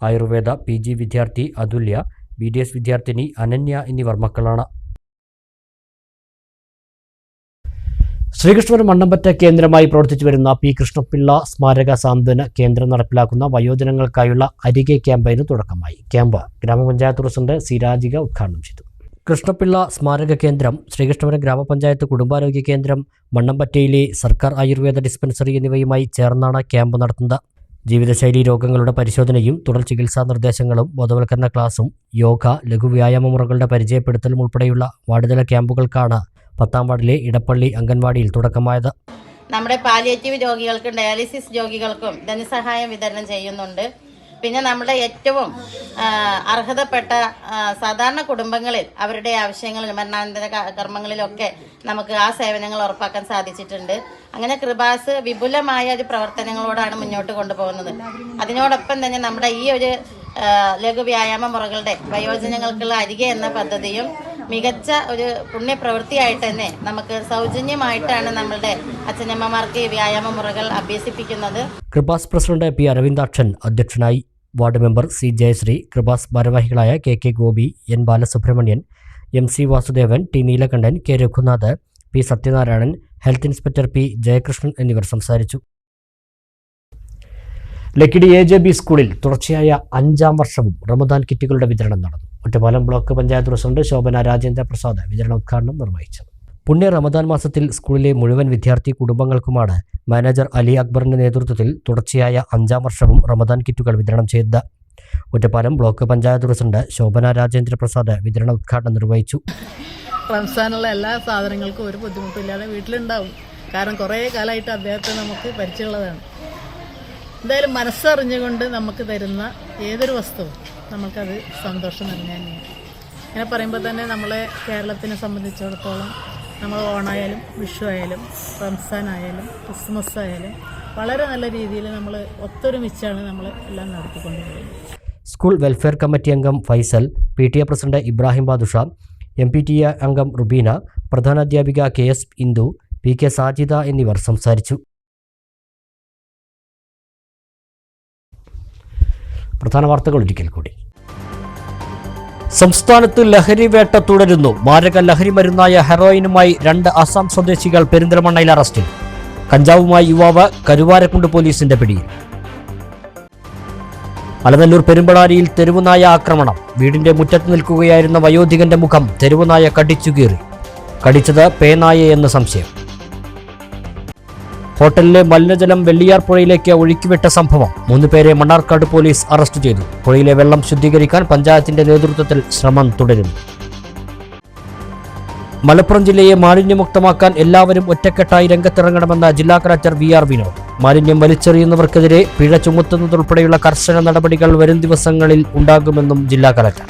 ആയുർവേദ PG വിദ്യാർത്ഥി അതുല്യ, BDS വിദ്യാർത്ഥിനി അനന്യ എന്നിവർ മക്കളാണ്. ശ്രീകൃഷ്ണപുരം മണ്ണമ്പറ്റ കേന്ദ്രമായി പ്രവർത്തിച്ചു വരുന്ന P. കൃഷ്ണപിള്ള സ്മാരക സാന്ത്വന കേന്ദ്രം നടപ്പിലാക്കുന്ന വയോജനങ്ങൾക്കായുള്ള അരികെ ക്യാമ്പയിന് തുടക്കമായി. ക്യാമ്പ് ഗ്രാമപഞ്ചായത്ത് പ്രസിഡന്റ് C. രാജിക ഉദ്ഘാടനം ചെയ്തു. കൃഷ്ണപിള്ള സ്മാരക കേന്ദ്രം, ശ്രീകൃഷ്ണപുരം ഗ്രാമപഞ്ചായത്ത് കുടുംബാരോഗ്യ കേന്ദ്രം, മണ്ണമ്പറ്റയിലെ സർക്കാർ ആയുർവേദ ഡിസ്പെൻസറി എന്നിവയുമായി ചേർന്നാണ് ക്യാമ്പ് നടത്തുന്നത്. ജീവിതശൈലി രോഗങ്ങളുടെ പരിശോധനയും തുടർ ചികിത്സാ നിർദ്ദേശങ്ങളും ബോധവൽക്കരണ ക്ലാസും യോഗ, ലഘുവ്യായാമ മുറകളുടെ പരിചയപ്പെടുത്തലും ഉൾപ്പെടെയുള്ള വാർഡുതല ക്യാമ്പുകൾക്കാണ് 10ാം വാർഡിലെ ഇടപ്പള്ളി അംഗൻവാടിയിൽ തുടക്കമായത്. നമ്മുടെ പാലിയേറ്റീവ് രോഗികൾക്കും ഡയാലിസിസ് രോഗികൾക്കും ധനസഹായം വിതരണം ചെയ്യുന്നുണ്ട്. പിന്നെ നമ്മുടെ ഏറ്റവും അർഹതപ്പെട്ട സാധാരണ കുടുംബങ്ങളിൽ അവരുടെ ആവശ്യങ്ങളിൽ മരണാനന്തര കർമ്മങ്ങളിലൊക്കെ നമുക്ക് ആ സേവനങ്ങൾ ഉറപ്പാക്കാൻ സാധിച്ചിട്ടുണ്ട്. അങ്ങനെ കൃപാസ് വിപുലമായ ഒരു പ്രവർത്തനങ്ങളോടാണ് മുന്നോട്ട് കൊണ്ടുപോകുന്നത്. അതിനോടൊപ്പം തന്നെ നമ്മുടെ ഈ ഒരു ലഘുവ്യായാമ മുറകളുടെ വയോജനങ്ങൾക്കുള്ള അരികെ എന്ന പദ്ധതിയും മികച്ച ഒരു പുണ്യപ്രവൃത്തിയായിട്ട് തന്നെ നമുക്ക് സൗജന്യമായിട്ടാണ് നമ്മളുടെ അച്ഛനമ്മമാർക്ക് ഈ വ്യായാമ മുറകൾ അഭ്യസിപ്പിക്കുന്നത്. Kripas president P. അരവിന്ദാക്ഷൻ അധ്യക്ഷനായി. Ward member C. Jayasree, Kripas ഭാരവാഹികളായ K. Gopi, N. Balasubramanian, MC. Vasudevan, T. Neelakandan, K. Raghunath, P. Sathyanarayanan, health inspector P. Jayakrishnan എന്നിവർ സംസാരിച്ചു. ലക്കിടി AJB സ്കൂളിൽ തുടർച്ചയായ 5ാം വർഷവും റമദാൻ കിറ്റുകളുടെ വിതരണം നടന്നു. ഒറ്റപ്പാലം ബ്ലോക്ക് പഞ്ചായത്ത് പ്രസിഡന്റ് ശോഭന രാജേന്ദ്ര പ്രസാദ് വിതരണോദ്ഘാടനം നിർവഹിച്ചു. പുണ്യ റമദാൻ മാസത്തിൽ സ്കൂളിലെ മുഴുവൻ വിദ്യാർത്ഥി കുടുംബങ്ങൾക്കുമാണ് മാനേജർ അലി അക്ബറിന്റെ നേതൃത്വത്തിൽ തുടർച്ചയായ 5ാം വർഷവും റമദാൻ കിറ്റുകൾ വിതരണം ചെയ്തത്. ഒറ്റപ്പാലം ബ്ലോക്ക് പഞ്ചായത്ത് പ്രസിഡന്റ് ശോഭന രാജേന്ദ്ര പ്രസാദ് വിതരണോദ്ഘാടനം നിർവഹിച്ചു. റംസാനുള്ള എല്ലാ സാധനങ്ങൾക്കും ഒരു ബുദ്ധിമുട്ടില്ലാതെ വീട്ടിലുണ്ടാവും. കാരണം കുറേ കാലമായിട്ട് അദ്ദേഹത്തെ നമുക്ക് പരിചയമുള്ളതാണ്. എന്തായാലും മനസ്സറിഞ്ഞുകൊണ്ട് നമുക്ക് തരുന്ന ഏതൊരു വസ്തുവും നമുക്കത് സന്തോഷം തന്നെയാണ്. ഇങ്ങനെ പറയുമ്പോൾ തന്നെ നമ്മളെ കേരളത്തിനെ സംബന്ധിച്ചിടത്തോളം നമ്മൾ ഓണായാലും വിഷു ആയാലും റംസാൻ ആയാലും ക്രിസ്മസ് ആയാലും വളരെ നല്ല രീതിയിൽ നമ്മൾ ഒത്തൊരുമിച്ചാണ് നമ്മൾ എല്ലാം നടത്തിക്കൊണ്ടുപോകുന്നത്. സ്കൂൾ വെൽഫെയർ കമ്മിറ്റി അംഗം Faisal, PTA president Ibrahim Badusha, MPTA അംഗം റുബീന, പ്രധാനാധ്യാപിക KS ഇന്ദു, PK സാജിദ എന്നിവർ സംസാരിച്ചു. പ്രധാന വാർത്തകൾ ഒരിക്കൽ കൂടി. സംസ്ഥാനത്ത് ലഹരി വേട്ട തുടരുന്നു. മാരക ലഹരി മരുന്നായ ഹെറോയിനുമായി 2 അസം സ്വദേശികൾ പെരിന്തൽമണ്ണയിൽ അറസ്റ്റിൽ. കഞ്ചാവുമായി യുവാവ് കരുവാരക്കുണ്ട് പോലീസിന്റെ പിടിയിൽ. അലനല്ലൂർ പെരുമ്പളാരിയിൽ തെരുവുനായ ആക്രമണം. വീടിന്റെ മുറ്റത്ത് നിൽക്കുകയായിരുന്ന വയോധികന്റെ മുഖം തെരുവുനായ കടിച്ചുകീറി. കടിച്ചത് പേനായയെന്ന് സംശയം. ഹോട്ടലിലെ മലിനജലം വെള്ളിയാർ പുഴയിലേക്ക് ഒഴുക്കിവിട്ട സംഭവം. 3 പേരെ മണ്ണാർക്കാട് പോലീസ് അറസ്റ്റ് ചെയ്തു. പുഴയിലെ വെള്ളം ശുദ്ധീകരിക്കാൻ പഞ്ചായത്തിന്റെ നേതൃത്വത്തിൽ ശ്രമം തുടരുന്നു. മലപ്പുറം ജില്ലയെ മാലിന്യമുക്തമാക്കാൻ എല്ലാവരും ഒറ്റക്കെട്ടായി രംഗത്തിറങ്ങണമെന്ന് ജില്ലാ കളക്ടർ VR വിനോദ്. മാലിന്യം വലിച്ചെറിയുന്നവർക്കെതിരെ പിഴ ചുമത്തുന്നതുൾപ്പെടെയുള്ള കർശന നടപടികൾ വരും ദിവസങ്ങളിൽ ഉണ്ടാകുമെന്നും ജില്ലാ കളക്ടർ.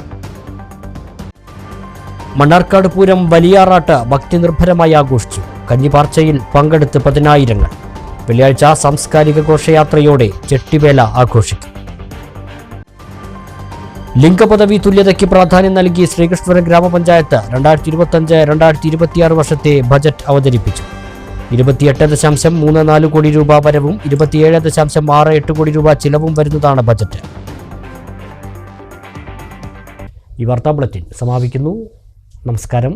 മണ്ണാർക്കാട് പൂരം വലിയാറാട്ട് ഭക്തിനിർഭരമായി ആഘോഷിച്ചു. കഞ്ഞിപ്പാർച്ചയിൽ പങ്കെടുത്ത് 10,000. വെള്ളിയാഴ്ച സാംസ്കാരിക ഘോഷയാത്രയോടെ ചെട്ടിവേല ആഘോഷിക്കും. ലിംഗപദവി തുല്യതയ്ക്ക് പ്രാധാന്യം നൽകി ശ്രീകൃഷ്ണപുരം ഗ്രാമപഞ്ചായത്ത് 2025-2026 വർഷത്തെ ബജറ്റ് അവതരിപ്പിച്ചു. 28.34 കോടി രൂപ വരവും 27.68 കോടി രൂപ ചിലവും വരുന്നതാണ് ബജറ്റ്. ഈ വാർത്താ ബുള്ളറ്റിൻ സമാപിക്കുന്നു. നമസ്കാരം.